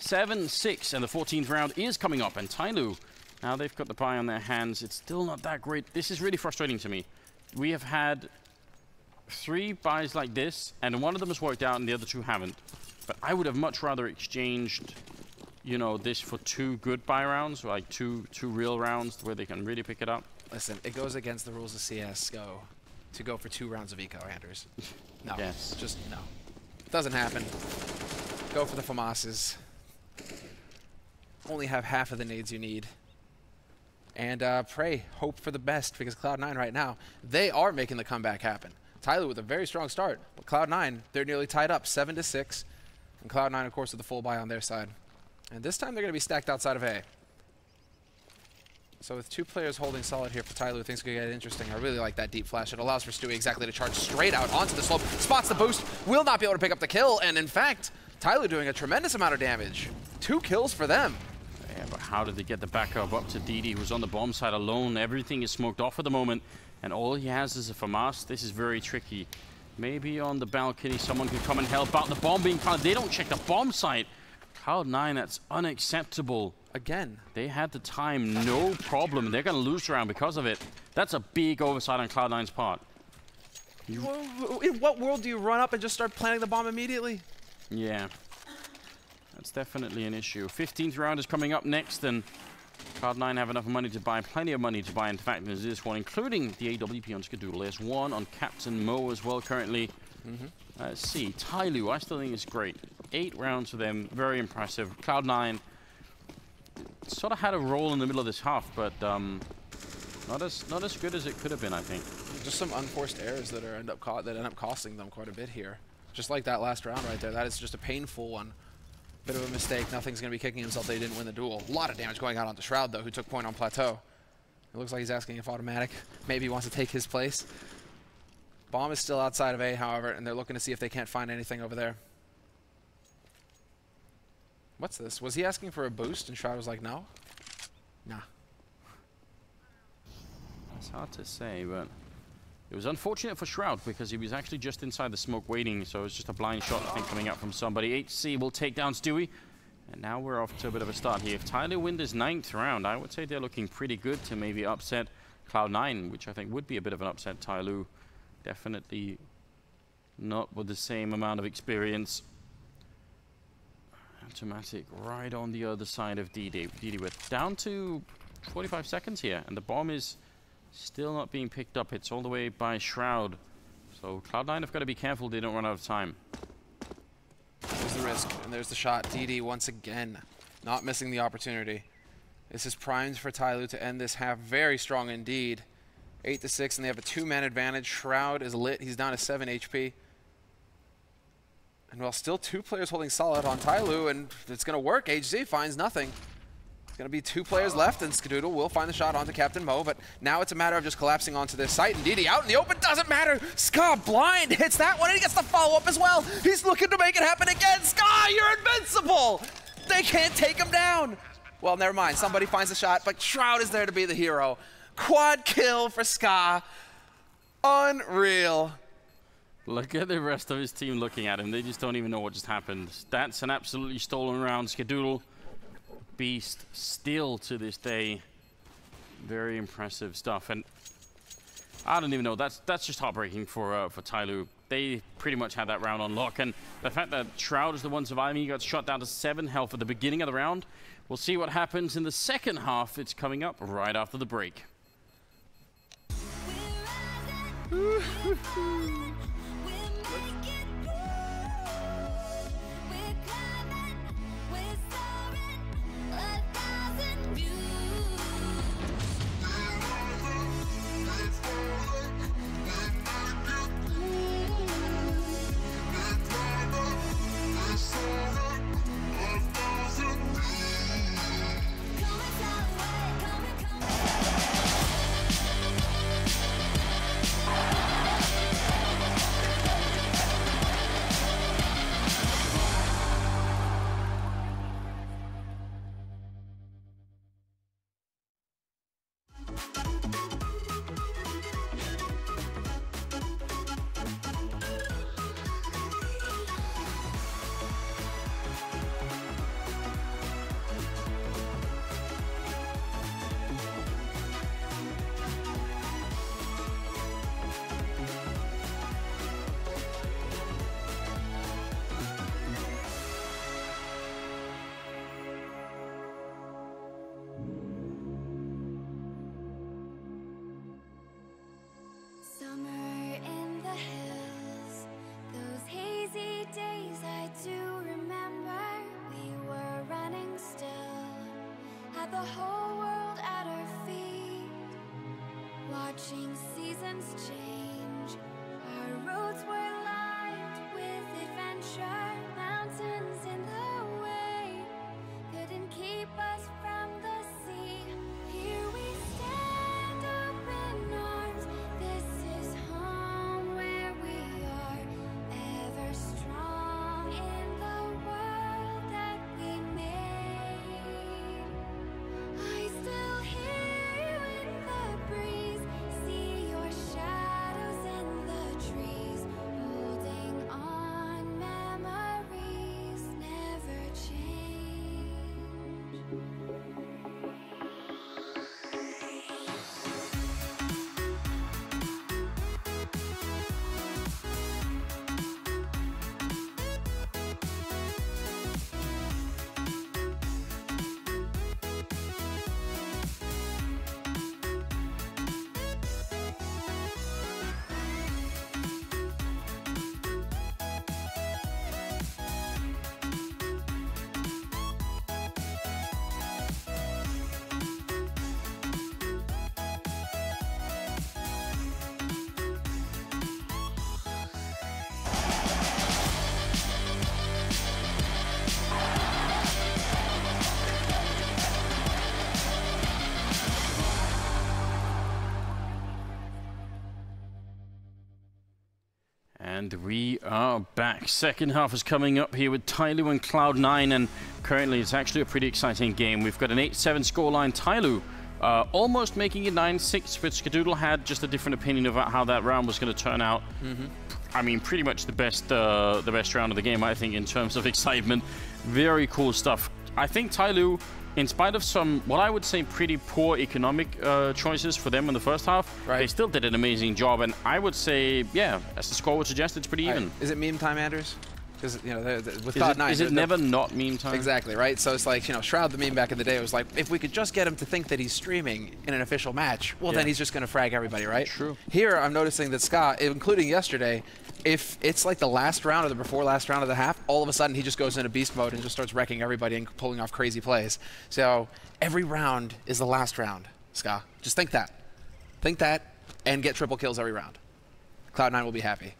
7-6, and the 14th round is coming up, and Tyloo, now they've got the bye on their hands. It's still not that great. This is really frustrating to me. We have had 3 buys like this, and one of them has worked out and the other 2 haven't. But I would have much rather exchanged, you know, this for 2 good buy rounds, like two real rounds where they can really pick it up. Listen, it goes against the rules of CSGO to go for 2 rounds of eco, Anders. No, yes. Just no. Doesn't happen. Go for the FAMASs. Only have half of the nades you need. And pray, hope for the best, because Cloud9 right now, they are making the comeback happen. Tyloo with a very strong start, but Cloud9, they're nearly tied up, 7-6. And Cloud9, of course, with the full buy on their side. And this time they're going to be stacked outside of A. So with 2 players holding solid here for Tyloo, things could get interesting. I really like that deep flash. It allows for Stewie exactly to charge straight out onto the slope. Spots the boost, will not be able to pick up the kill, and in fact, Tyloo doing a tremendous amount of damage. 2 kills for them. Yeah, but how did they get the backup up to DD, who's on the bomb side alone? Everything is smoked off at the moment, and all he has is a FAMAS. This is very tricky. Maybe on the balcony, someone can come and help out. The bomb being planted. They don't check the bomb site. Cloud9, that's unacceptable. Again. They had the time, no problem. They're going to lose the round because of it. That's a big oversight on Cloud9's part. In what world do you run up and just start planting the bomb immediately? Yeah. That's definitely an issue. 15th round is coming up next, and Cloud9 have enough money to buy, plenty of money to buy, in fact, there's this one, including the AWP on Skadoodle. There's 1 on Captain Mo as well currently. Let's see, Tyloo, I still think it's great. 8 rounds for them, very impressive. Cloud9 sort of had a roll in the middle of this half, but not as good as it could have been, I think. Just some unforced errors that end up costing them quite a bit here. Just like that last round right there, that is just a painful one. Bit of a mistake. Nothing's going to be kicking himself. They didn't win the duel. A lot of damage going out onto Shroud, though, who took point on Plateau. It looks like he's asking if Automatic maybe wants to take his place. Bomb is still outside of A, however, and they're looking to see if they can't find anything over there. What's this? Was he asking for a boost, and Shroud was like, no? Nah. It's hard to say, but it was unfortunate for Shroud because he was actually just inside the smoke waiting, so it was just a blind shot, I think, coming out from somebody. HC will take down Stewie, and now we're off to a bit of a start here. If Tyloo win this 9th round, I would say they're looking pretty good to maybe upset Cloud9, which I think would be a bit of an upset. Tyloo definitely not with the same amount of experience. Automatic right on the other side of DD. DD with down to 45 seconds here, and the bomb is still not being picked up. It's all the way by Shroud. So Cloud9 have got to be careful they don't run out of time. There's the risk, and there's the shot. DD once again, not missing the opportunity. This is primed for Tyloo to end this half very strong indeed. 8-6, and they have a 2-man advantage. Shroud is lit. He's down to 7 HP. And while still 2 players holding solid on Tyloo, and it's going to work, HZ finds nothing. It's going to be 2 players left, and Skadoodle will find the shot onto Captain Mo, but now it's a matter of just collapsing onto this site, and DD out in the open, doesn't matter! Ska blind hits that one, and he gets the follow-up as well! He's looking to make it happen again! Ska, you're invincible! They can't take him down! Well, never mind, somebody finds the shot, but Shroud is there to be the hero. Quad kill for Ska. Unreal. Look at the rest of his team looking at him. They just don't even know what just happened. That's an absolutely stolen round. Skadoodle, beast, still to this day. Very impressive stuff. And I don't even know. That's just heartbreaking for Tyloo. They pretty much had that round on lock. And the fact that Shroud is the one surviving, he got shot down to 7 health at the beginning of the round. We'll see what happens in the second half. It's coming up right after the break. watching seasons change. Our roads were lined with adventure, mountains in the way couldn't keep us from the sea. Here we stand, open arms. This is home where we are, ever strong in the world that we made. I still hear you in the breeze, see your shadows in the trees, holding on, memories never change. And we are back. Second half is coming up here with Tyloo and Cloud9, and currently it's actually a pretty exciting game. We've got an 8-7 scoreline. Tyloo almost making it 9-6, but Skadoodle had just a different opinion about how that round was going to turn out. I mean, pretty much the best round of the game, I think, in terms of excitement. Very cool stuff. I think Tyloo, in spite of some, what I would say, pretty poor economic choices for them in the first half, they still did an amazing job. And I would say, yeah, as the score would suggest, it's pretty even. Is it meme time, Anders? Because, you know, with Cloud9... Is it never not meme time? Exactly, right? So it's like, you know, Shroud, the meme back in the day, was like, if we could just get him to think that he's streaming in an official match, well, then he's just going to frag everybody, right? True. Here, I'm noticing that Scott, including yesterday, if it's like the last round or the before last round of the half, all of a sudden he just goes into beast mode and just starts wrecking everybody and pulling off crazy plays. So every round is the last round, Scott. Just think that. Think that and get triple kills every round. Cloud9 will be happy.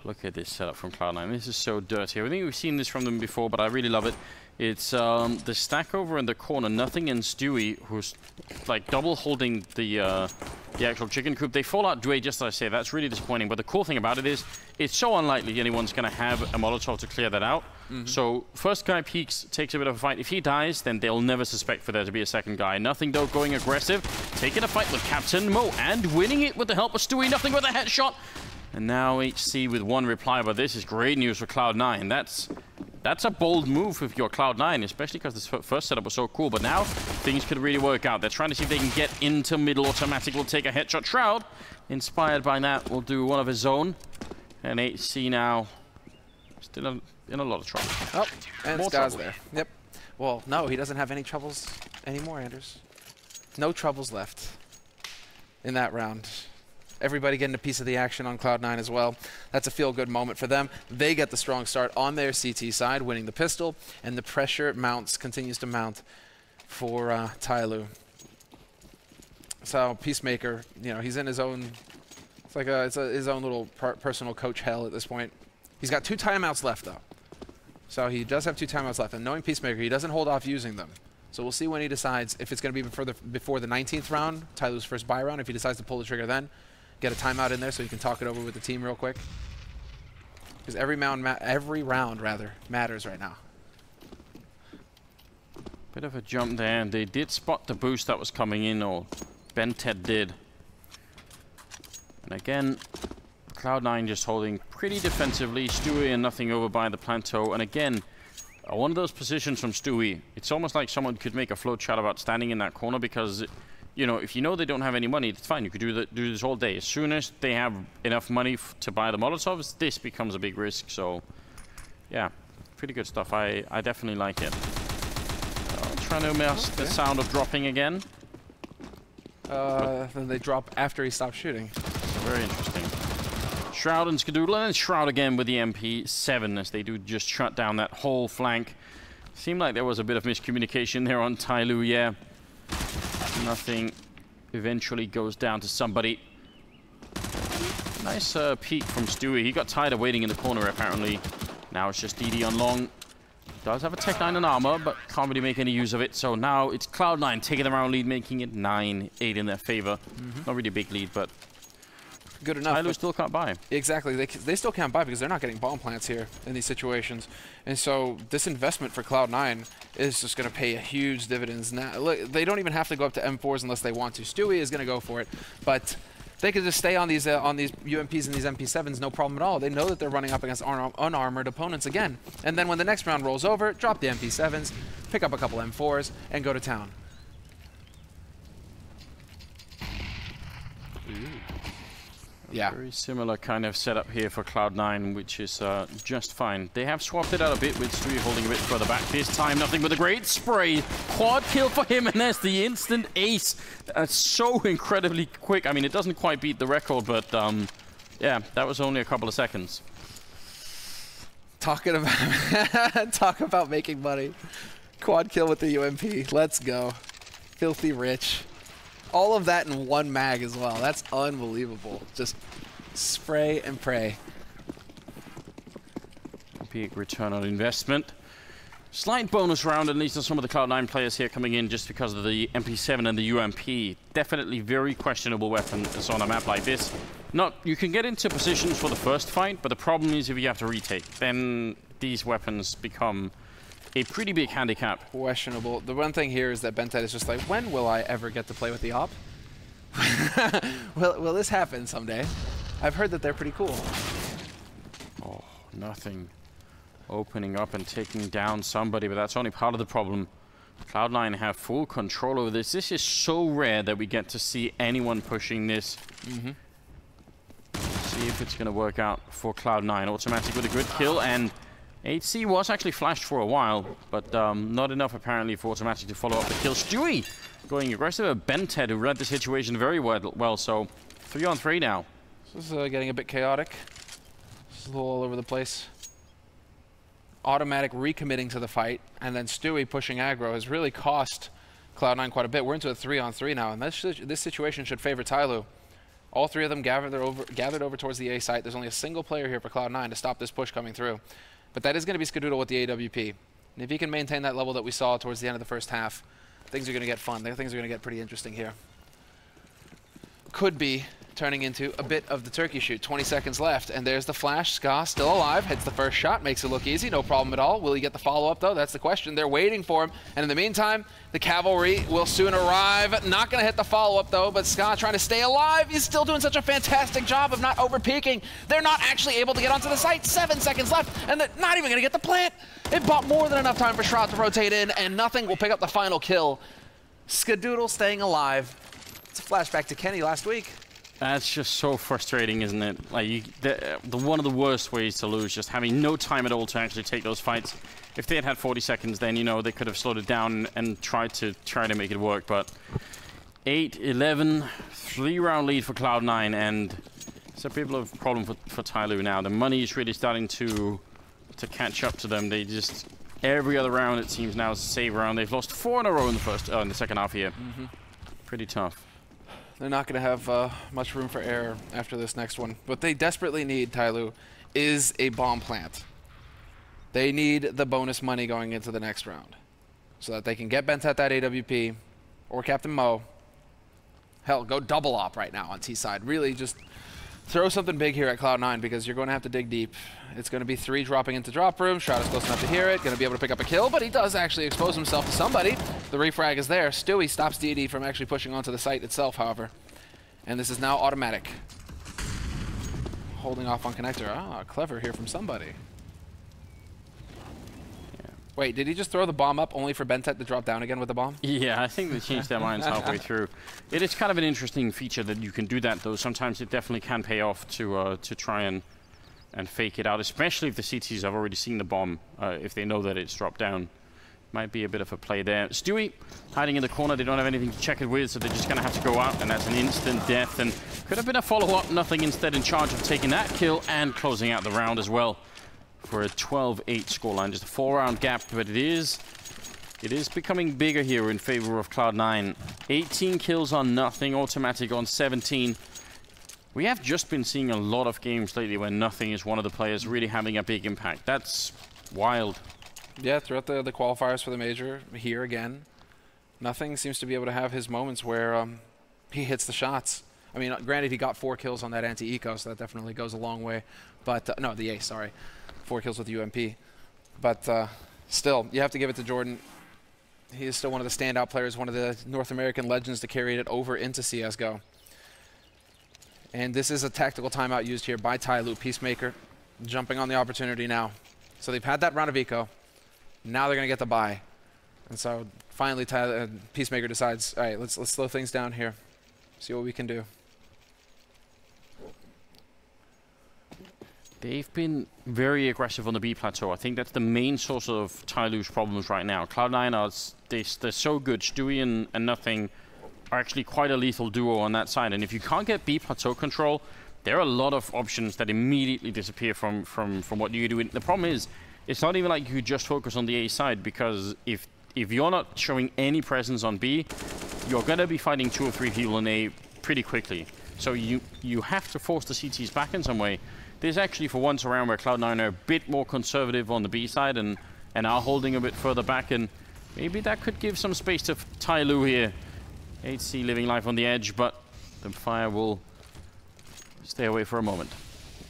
Look at this setup from Cloud9. This is so dirty. I think we've seen this from them before, but I really love it. It's the stack over in the corner. Nothing and Stewie, who's like double holding the actual chicken coop. They fall out Dway, just as I say. That's really disappointing. But the cool thing about it is, it's so unlikely anyone's going to have a Molotov to clear that out. So first guy peeks, takes a bit of a fight. If he dies, then they'll never suspect for there to be a second guy. Nothing, though, going aggressive. Taking a fight with Captain Mo and winning it with the help of Stewie. Nothing with a headshot. And now HC with one reply, but this is great news for Cloud9. That's a bold move if you're Cloud9, especially because this first setup was so cool. But now things could really work out. They're trying to see if they can get into middle. Automatic will take a headshot. Shroud, inspired by that, will do one of his own. And HC now still in a lot of trouble. Oh, and more Scott's trouble there. Yep. Well, no, he doesn't have any troubles anymore, Anders. No troubles left in that round. Everybody getting a piece of the action on Cloud9 as well. That's a feel-good moment for them. They get the strong start on their CT side, winning the pistol, and the pressure continues to mount for Tyloo. So Peacemaker, you know, he's in his own, it's like his own little personal coach hell at this point. He's got 2 timeouts left, though. So he does have 2 timeouts left, and knowing Peacemaker, he doesn't hold off using them. So we'll see when he decides if it's going to be before the 19th round, Tyloo's first buy round, if he decides to pull the trigger then. Get a timeout in there so you can talk it over with the team real quick. Because every round matters right now. Bit of a jump there, and they did spot the boost that was coming in, or Bented did. And again, Cloud9 just holding pretty defensively. Stewie and nothing over by the plateau. And again, one of those positions from Stewie, it's almost like someone could make a flow chart about standing in that corner, because you know, if you know they don't have any money, it's fine. You could do this all day. As soon as they have enough money to buy the Molotovs, this becomes a big risk. So, yeah, pretty good stuff. I definitely like it. Trying to mask the sound of dropping again. Then they drop after he stops shooting. Very interesting. Shroud and Skadoodle, and then Shroud again with the MP7 as they do just shut down that whole flank. Seemed like there was a bit of miscommunication there on Tyloo, yeah. Nothing eventually goes down to somebody. Nice peek from Stewie. He got tired of waiting in the corner, apparently. Now it's just DD on long. Does have a Tech 9 and armor, but can't really make any use of it. So now it's Cloud9 taking the round lead, making it 9-8 in their favor. Not really a big lead, but good enough. Tyler still can't buy. Exactly. They still can't buy because they're not getting bomb plants here in these situations. And so this investment for Cloud9 is just going to pay a huge dividends. Now, look, they don't even have to go up to M4s unless they want to. Stewie is going to go for it, but they could just stay on these UMPs and these MP7s, no problem at all. They know that they're running up against unarmored opponents again. And then when the next round rolls over, drop the MP7s, pick up a couple M4s, and go to town. Yeah. Very similar kind of setup here for Cloud9, which is just fine. They have swapped it out a bit with Stewie holding a bit further back. This time, nothing but a great spray. Quad kill for him, and there's the instant ace. So incredibly quick. I mean, it doesn't quite beat the record, but yeah, that was only a couple of seconds. Talk about making money. Quad kill with the UMP. Let's go. Filthy rich. All of that in one mag as well. That's unbelievable. Just spray and pray. Big return on investment. Slight bonus round, at least, of some of the Cloud9 players here coming in just because of the MP7 and the UMP. Definitely very questionable weapons on a map like this. You can get into positions for the first fight, but the problem is if you have to retake, then these weapons become a pretty big handicap. Questionable. The one thing here is that Bentet is just like, when will I ever get to play with the op? will this happen someday? I've heard that they're pretty cool. Oh, nothing. Opening up and taking down somebody, but that's only part of the problem. Cloud9 have full control over this. This is so rare that we get to see anyone pushing this. See if it's going to work out for Cloud9. Automatic with a good kill, and HC was actually flashed for a while, but not enough apparently for Automatic to follow up the kill. Stewie going aggressive at Bentet, who read the situation very well, so 3-on-3 now. This is getting a bit chaotic. This is a little all over the place. Automatic recommitting to the fight, and then Stewie pushing aggro has really cost Cloud9 quite a bit. We're into a 3-on-3 now, and this situation should favor Tyloo. All three of them gathered over towards the A site. There's only a single player here for Cloud9 to stop this push coming through. But that is going to be Skadoodle with the AWP. And if he can maintain that level that we saw towards the end of the first half, things are going to get fun. Things are going to get pretty interesting here. Could be turning into a bit of the turkey shoot. 20 seconds left, and there's the flash. Ska still alive, hits the first shot, makes it look easy, no problem at all. Will he get the follow-up, though? That's the question. They're waiting for him, and in the meantime, the cavalry will soon arrive. Not going to hit the follow-up, though, but Ska trying to stay alive. He's still doing such a fantastic job of not over-peaking. They're not actually able to get onto the site. 7 seconds left, and they're not even going to get the plant. It bought more than enough time for Shroud to rotate in, and nothing will pick up the final kill. Skadoodle staying alive. It's a flashback to Kenny last week. That's just so frustrating, isn't it? Like, one of the worst ways to lose, just having no time at all to actually take those fights. If they had had 40 seconds, then, you know, they could have slowed it down and tried to make it work. But 8-11, 3-round lead for Cloud9, and it's a bit of a problem for Tyloo now. The money is really starting to catch up to them. They just, every other round, it seems now, is a save round. They've lost 4 in a row in the second half here. Pretty tough. They're not going to have much room for error after this next one. What they desperately need, Tyloo, is a bomb plant. They need the bonus money going into the next round so that they can get Bentet that AWP or Captain Mo. Hell, go double op right now on T-side. Really just throw something big here at Cloud9 because you're going to have to dig deep. It's going to be 3 dropping into drop room. Shroud is close enough to hear it. Going to be able to pick up a kill, but he does actually expose himself to somebody. The refrag is there. Stewie stops DD from actually pushing onto the site itself, however. And this is now Automatic. Holding off on connector. Ah, clever here from somebody. Yeah. Wait, did he just throw the bomb up only for Bentet to drop down again with the bomb? Yeah, I think they changed their minds halfway through. It is kind of an interesting feature that you can do that, though. Sometimes it definitely can pay off to try and fake it out, especially if the CTs have already seen the bomb, if they know that it's dropped down. Might be a bit of a play there. Stewie hiding in the corner. They don't have anything to check it with, so they're just going to have to go out, and that's an instant death. And could have been a follow-up. Nothing instead in charge of taking that kill and closing out the round as well for a 12-8 scoreline. Just a 4-round gap, but it is It is becoming bigger here in favor of Cloud9. 18 kills on Nothing, Automatic on 17. We have just been seeing a lot of games lately where Nothing is one of the players really having a big impact. That's wild. Yeah, throughout the qualifiers for the major, here again, Nothing seems to be able to have his moments where he hits the shots. I mean, granted, he got 4 kills on that anti-eco, so that definitely goes a long way. But, no, the ace, sorry. 4 kills with UMP. But still, you have to give it to Jordan. He is still one of the standout players, one of the North American legends to carry it over into CSGO. And this is a tactical timeout used here by Tyloo. Peacemaker jumping on the opportunity now. So they've had that round of eco. Now they're going to get the buy. And so finally Peacemaker decides, all right, let's slow things down here. See what we can do. They've been very aggressive on the B plateau. I think that's the main source of Tyloo's problems right now. Cloud9 they're so good. Stewie and Nothing are actually quite a lethal duo on that side. And if you can't get B plateau control, there are a lot of options that immediately disappear from what you do. And the problem is, it's not even like you just focus on the A side, because if you're not showing any presence on B, you're going to be fighting 2 or 3 people in A pretty quickly. So you have to force the CTs back in some way. There's actually for once around where Cloud9 are a bit more conservative on the B side and are holding a bit further back, and maybe that could give some space to Tyloo here. HC living life on the edge, but the fire will stay away for a moment.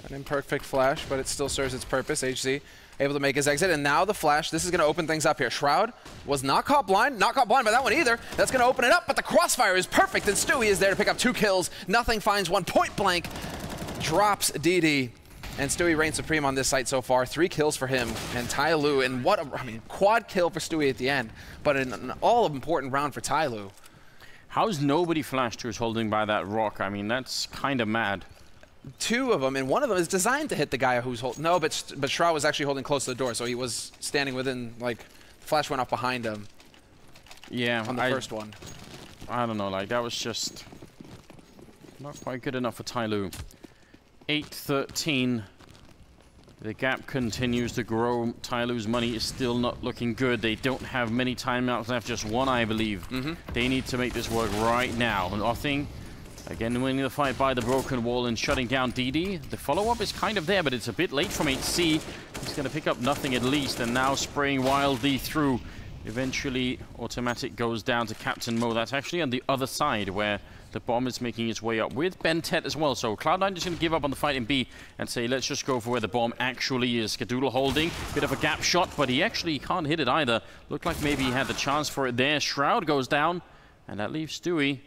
An imperfect flash, but it still serves its purpose. HC able to make his exit, and now the flash. This is going to open things up here. Shroud was not caught blind by that one either. That's going to open it up, but the crossfire is perfect, and Stewie is there to pick up 2 kills. Nothing finds one point blank, drops DD, and Stewie reigns supreme on this site so far. 3 kills for him, and Tyloo, and what a quad kill for Stewie at the end, but an all-important round for Tyloo. How's nobody flashed who's holding by that rock? I mean, that's kind of mad. 2 of them, and one of them is designed to hit the guy who's holding. No, but Shroud was actually holding close to the door, so he was standing within, like, flash went off behind him. Yeah, on the first one. I don't know, like, that was just not quite good enough for Tyloo. 8-13. The gap continues to grow. Tyloo's money is still not looking good. They don't have many timeouts left, just 1, I believe. They need to make this work right now. Nothing. Again, winning the fight by the broken wall and shutting down DD. The follow-up is kind of there, but it's a bit late from HC. He's going to pick up Nothing at least, and now spraying wildly through. Eventually, Automatic goes down to Captain Mo. That's actually on the other side, where the bomb is making its way up with Bentet as well. So Cloud9 just going to give up on the fight in B and say, let's just go for where the bomb actually is. Skadoodle holding. Bit of a gap shot, but he actually can't hit it either. Looked like maybe he had the chance for it there. Shroud goes down, and that leaves Stewie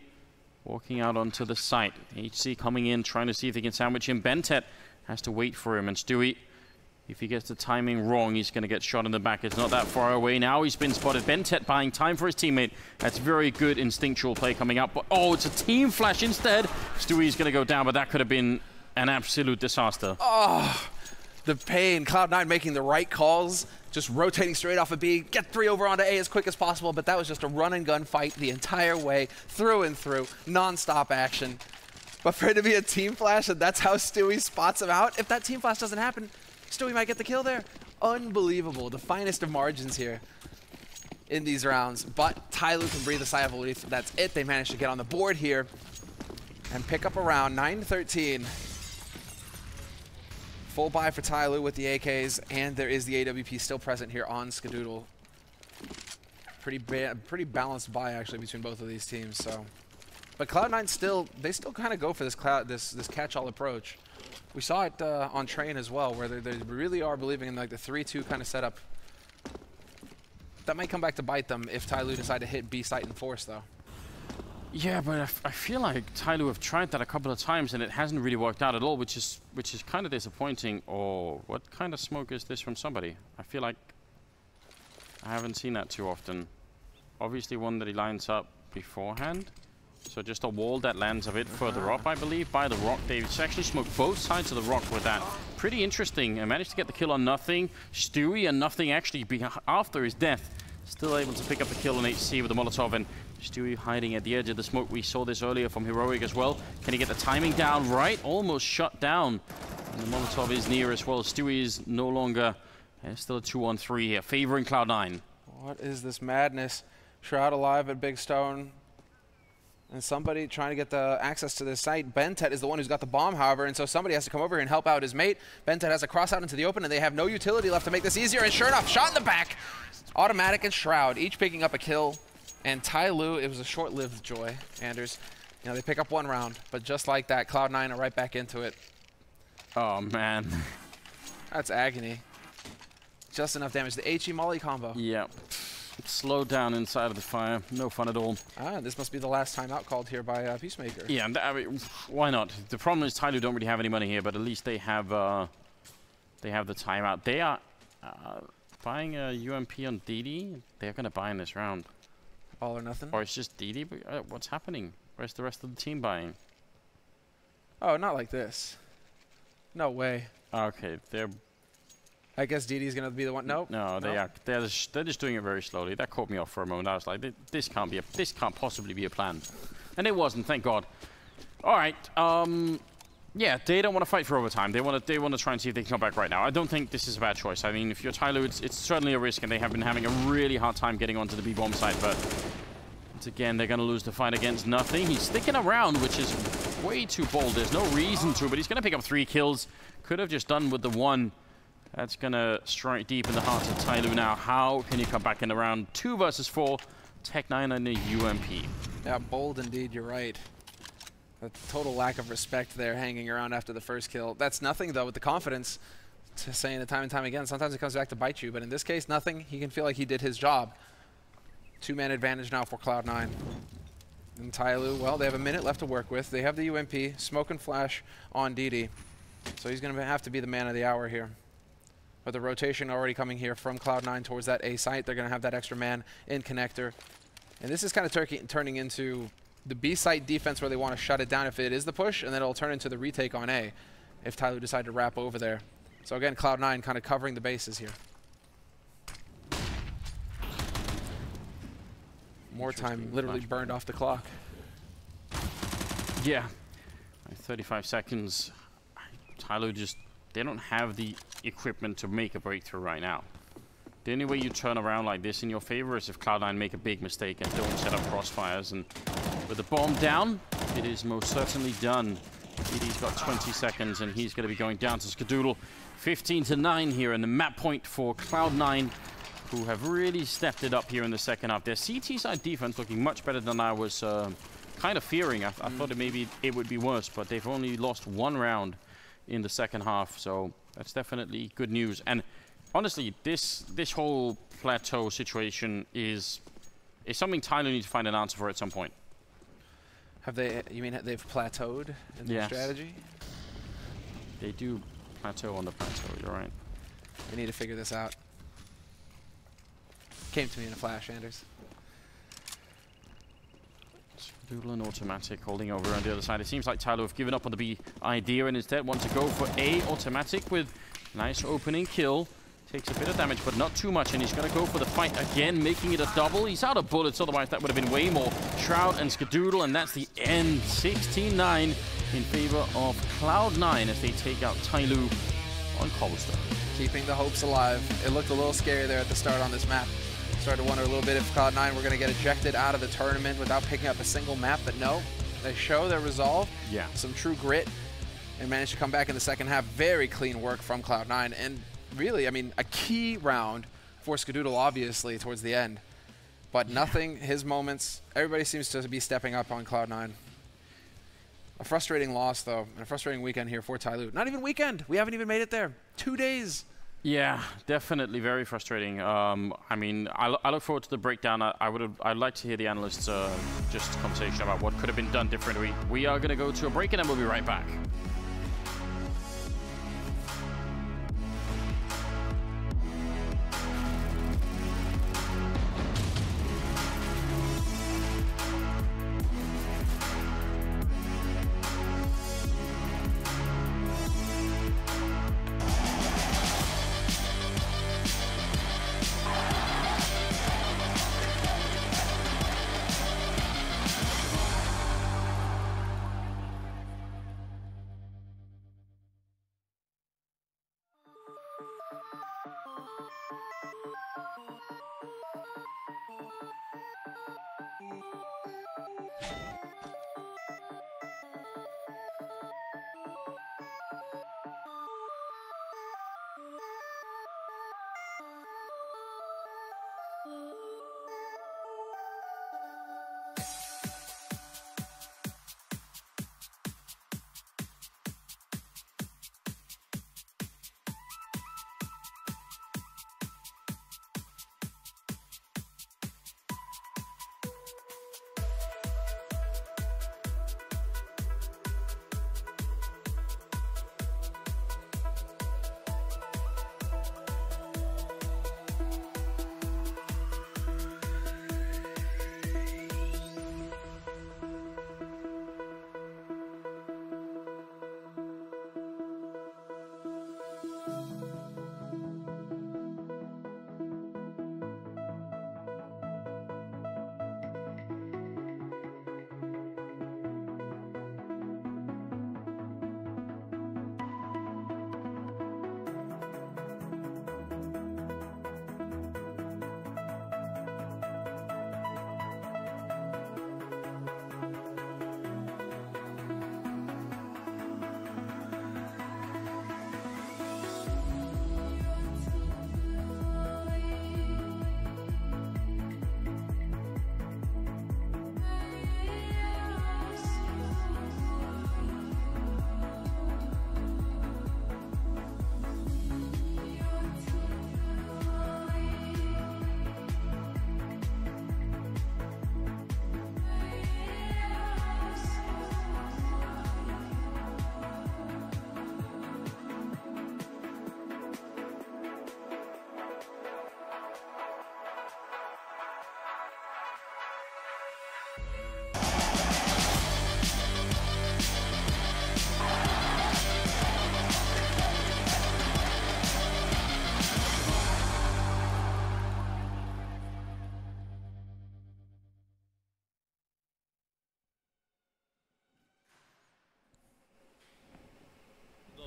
walking out onto the site. HC coming in, trying to see if he can sandwich him. Bentet has to wait for him, and Stewie, if he gets the timing wrong, he's going to get shot in the back. It's not that far away. Now he's been spotted. Bentet buying time for his teammate. That's very good instinctual play coming up. But, oh, it's a team flash instead. Stewie's going to go down, but that could have been an absolute disaster. Oh, the pain. Cloud9 making the right calls, just rotating straight off of B, get 3 over onto A as quick as possible, but that was just a run-and-gun fight the entire way, through and through, non-stop action. But for it to be a team flash, and that's how Stewie spots him out, if that team flash doesn't happen, Stewie might get the kill there. Unbelievable. The finest of margins here in these rounds. But Tyloo can breathe a sigh of relief. That's it. They managed to get on the board here and pick up a round. 9-13. Full buy for Tyloo with the AKs, and there is the AWP still present here on Skadoodle. Pretty balanced buy actually between both of these teams. So, but Cloud9 still kind of go for this catch-all approach. We saw it on Train as well, where they really are believing in like the 3-2 kind of setup. That might come back to bite them if Tyloo decide to hit B site and force, though. Yeah, but I feel like Tyloo have tried that a couple of times and it hasn't really worked out at all, which is kind of disappointing. Or what kind of smoke is this from somebody? I feel like I haven't seen that too often. Obviously one that he lines up beforehand. So just a wall that lands a bit further up, I believe, by the rock. They actually smoked both sides of the rock with that. Pretty interesting. And managed to get the kill on Nothing. Stewie and Nothing actually, after his death, still able to pick up the kill on HC with the Molotov. And Stewie hiding at the edge of the smoke. We saw this earlier from Heroic as well. Can he get the timing down right? Almost shut down. And the Molotov is near as well. Stewie is no longer... still a 2-on-3 here, favoring Cloud9. What is this madness? Shroud alive at Big Stone. And somebody trying to get the access to this site. Bentet is the one who's got the bomb, however, and so somebody has to come over here and help out his mate. Bentet has a cross out into the open, and they have no utility left to make this easier. And sure enough, shot in the back. Automatic and Shroud, each picking up a kill. And Tyloo, it was a short-lived joy, Anders. You know, they pick up one round, but just like that, Cloud9 are right back into it. Oh, man. That's agony. Just enough damage. The HE Molly combo. Yeah. Slowed down inside of the fire. No fun at all. Ah, this must be the last time out called here by Peacemaker. Yeah, I mean, why not? The problem is Tyloo don't really have any money here, but at least they have the timeout. They are buying a UMP on DD. They're going to buy in this round. All or nothing? Or it's just DD? What's happening? Where's the rest of the team buying? Oh, not like this. No way. Okay, they're... I guess DD's going to be the one. Nope. No, they are. They're just doing it very slowly. That caught me off for a moment. I was like, this can't possibly be a plan, and it wasn't. Thank God. All right. Yeah, they don't want to fight for overtime. They want to try and see if they can come back right now. I don't think this is a bad choice. I mean, if you're Tyloo, it's certainly a risk, and they have been having a really hard time getting onto the B-bomb site. But once again, they're going to lose the fight against nothing. He's sticking around, which is way too bold. There's no reason to, but he's going to pick up 3 kills. Could have just done with the 1. That's going to strike deep in the heart of Tyloo now. How can you come back in the round 2 versus 4? Tech9 and a UMP. Yeah, bold indeed, you're right. A total lack of respect there hanging around after the first kill. That's nothing, though, with the confidence to saying it time and time again. Sometimes it comes back to bite you, but in this case, nothing. He can feel like he did his job. 2-man advantage now for Cloud9. And Tyloo, well, they have a minute left to work with. They have the UMP, smoke and flash on DD. So he's going to have to be the man of the hour here. But the rotation already coming here from Cloud9 towards that A site. They're going to have that extra man in connector. And this is kind of turning into the B site defense where they want to shut it down if it is the push, and then it'll turn into the retake on A if Tyloo decide to wrap over there. So again, Cloud9 kind of covering the bases here. More time literally burned off the clock. Yeah. 35 seconds. Tyloo just... They don't have the equipment to make a breakthrough right now. The only way you turn around like this in your favor is if Cloud9 make a big mistake and don't set up crossfires. And with the bomb down, it is most certainly done. DD's got 20 seconds, and he's going to be going down to Skadoodle. 15-9 here, and the map point for Cloud9, who have really stepped it up here in the second half. Their CT side defense looking much better than I was kind of fearing. I thought maybe it would be worse, but they've only lost 1 round in the second half, so that's definitely good news. And honestly, this whole plateau situation is something Tyloo needs to find an answer for at some point. Have they? You mean they've plateaued in their strategy? They do plateau on the plateau. You're right. They need to figure this out. Came to me in a flash, Anders. Doodle and automatic holding over on the other side. It seems like Tyloo have given up on the B idea and instead want to go for A automatic with nice opening kill. Takes a bit of damage, but not too much, and he's going to go for the fight again, making it a double. He's out of bullets, otherwise that would have been way more. Shroud and Skadoodle, and that's the end. 16-9 in favor of Cloud9 as they take out Tyloo on Cobblestone. Keeping the hopes alive. It looked a little scary there at the start on this map. Started to wonder a little bit if Cloud9 were going to get ejected out of the tournament without picking up a single map, but no. They show their resolve, some true grit, and managed to come back in the second half. Very clean work from Cloud9, and really, I mean, a key round for Skadoodle, obviously, towards the end. But nothing, his moments, everybody seems to be stepping up on Cloud9. A frustrating loss, though, and a frustrating weekend here for Tyloo. Not even weekend. We haven't even made it there. 2 days. Yeah, definitely very frustrating. I mean, I look forward to the breakdown. I'd like to hear the analysts just conversation about what could have been done differently. We are going to go to a break, and then we'll be right back.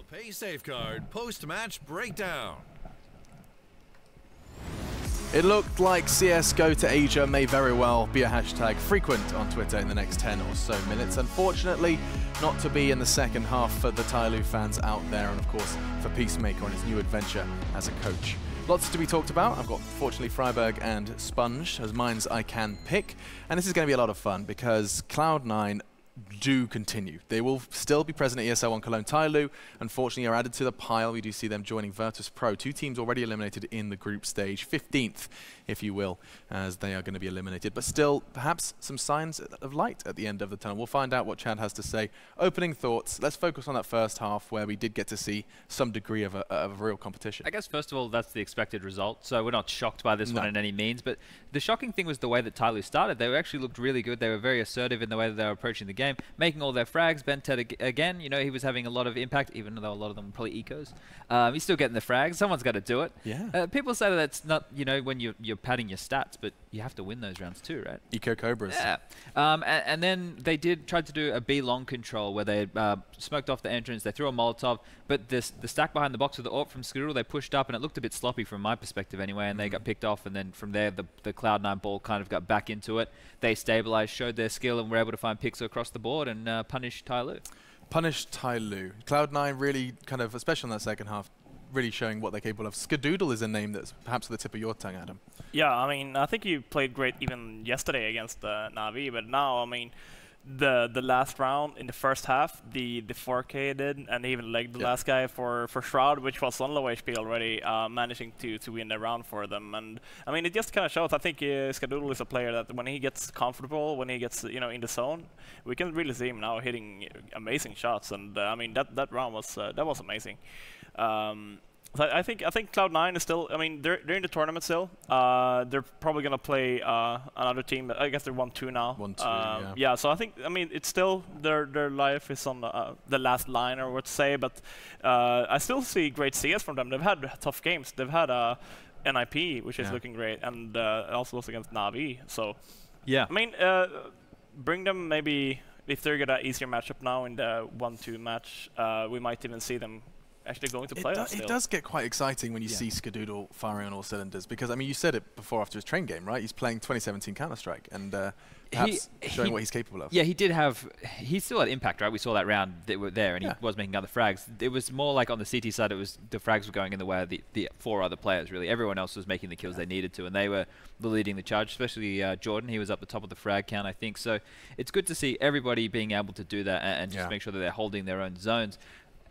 Pay Safeguard post-match breakdown. It looked like CS:GO to Asia may very well be a hashtag frequent on Twitter in the next 10 or so minutes. Unfortunately, not to be in the second half for the Tyloo fans out there, and of course for Peacemaker on his new adventure as a coach. Lots to be talked about. I've got, fortunately, Freiburg and Sponge as mines I can pick. And this is going to be a lot of fun because Cloud9 do continue. They will still be present at ESL on Cologne. Tyloo, unfortunately, are added to the pile. We do see them joining Virtus.pro. Two teams already eliminated in the group stage. 15th, if you will, as they are going to be eliminated. But still, perhaps some signs of light at the end of the tunnel. We'll find out what Chad has to say. Opening thoughts. Let's focus on that first half where we did get to see some degree of a real competition. I guess, first of all, that's the expected result. So we're not shocked by this one in any means. But the shocking thing was the way that Tyloo started. They actually looked really good. They were very assertive in the way that they were approaching the game, making all their frags. Bented again, you know, he was having a lot of impact, even though a lot of them were probably ecos. He's still getting the frags. Someone's got to do it. Yeah. People say that that's not, you know, when you're padding your stats, but you have to win those rounds too, right? Eco Cobras. Yeah. And then they tried to do a B long control where they smoked off the entrance. They threw a Molotov, but the stack behind the box with the AWP from Skadoodle, they pushed up, and it looked a bit sloppy from my perspective anyway, and they got picked off, and then from there, the Cloud9 ball kind of got back into it. They stabilized, showed their skill, and were able to find picks across the board and punish Tyloo. Punish Tyloo. Cloud9 really kind of, especially in that second half, really showing what they're capable of. Skadoodle is a name that's perhaps at the tip of your tongue, Adam. Yeah, I mean, I think you played great even yesterday against Na'Vi, but now, I mean, the last round in the first half, the 4K did, and even legged the last guy for Shroud, which was on low HP already, managing to win the round for them. And I mean, it just kind of shows. I think Skadoodle is a player that when he gets comfortable, when he gets in the zone, we can really see him now hitting amazing shots. And I mean, that round was amazing. So I think Cloud9 is still. I mean, they're in the tournament still. They're probably gonna play another team. I guess they're 1-2 now. 1-2. Yeah. So I think. I mean, it's still their life is on the last line, or what to say. But I still see great CS from them. They've had tough games. They've had NIP, which is looking great, and also lost against Na'Vi. So yeah. I mean, bring them maybe if they're gonna easier matchup now in the 1-2 match. We might even see them actually going to playoffs. It does get quite exciting when you see Skadoodle firing on all cylinders, because I mean, you said it before after his train game, right? He's playing 2017 Counter-Strike and perhaps showing what he's capable of. Yeah, he still had impact, right? We saw that round that were there, and he was making other frags. It was more like on the CT side, it was the frags were going in the way of the 4 other players, really. Everyone else was making the kills they needed to, and they were leading the charge, especially Jordan. He was up the top of the frag count, I think. So it's good to see everybody being able to do that and just make sure that they're holding their own zones.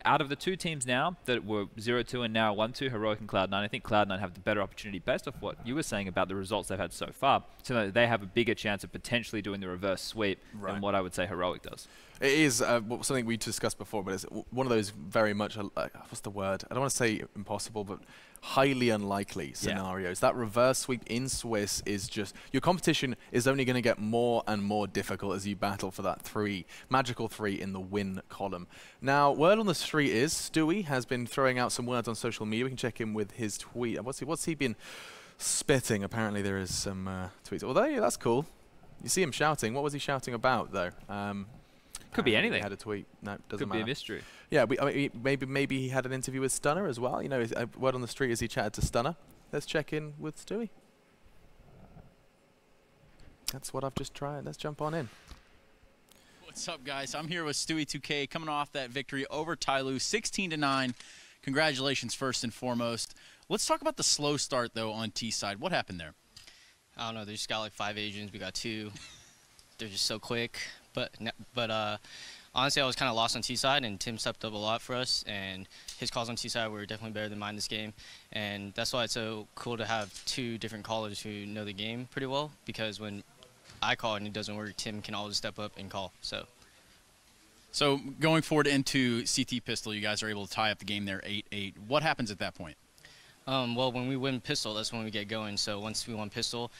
Out of the two teams now that were 0-2 and now 1-2, Heroic and Cloud9, I think Cloud9 have the better opportunity based off what you were saying about the results they've had so far. So they have a bigger chance of potentially doing the reverse sweep than what I would say Heroic does. It is something we discussed before, but it's one of those very much, what's the word? I don't want to say impossible, but highly unlikely scenarios. That reverse sweep in Swiss is just, your competition is only going to get more and more difficult as you battle for that magical 3 in the win column. Now, word on the street is Stewie has been throwing out some words on social media. We can check in with his tweet. What's he been spitting? Apparently there is some tweets. Although, yeah, that's cool. You see him shouting. What was he shouting about, though? Could be anything. He had a tweet. No, doesn't matter. Could be a mystery. Yeah, I mean, maybe he had an interview with Stunner as well. You know, word on the street is he chatted to Stunner. Let's check in with Stewie. That's what I've just tried. Let's jump on in. What's up, guys? I'm here with Stewie2K, coming off that victory over Tyloo, 16-9. Congratulations, first and foremost. Let's talk about the slow start, though, on T side. What happened there? I don't know. They just got like 5 Asians. We got 2. They're just so quick. But honestly, I was kind of lost on T side, and Tim stepped up a lot for us. And his calls on T side were definitely better than mine this game. And that's why it's so cool to have 2 different callers who know the game pretty well. Because when I call and it doesn't work, Tim can always step up and call. So going forward into CT Pistol, you guys are able to tie up the game there 8-8. What happens at that point? Well, when we win Pistol, that's when we get going. So once we won Pistol,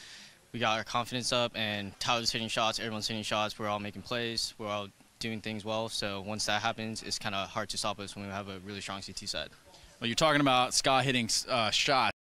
we got our confidence up, and Tyler's hitting shots, everyone's hitting shots, we're all making plays, we're all doing things well. So once that happens, it's kind of hard to stop us when we have a really strong CT side. Well, you're talking about Ska hitting shots.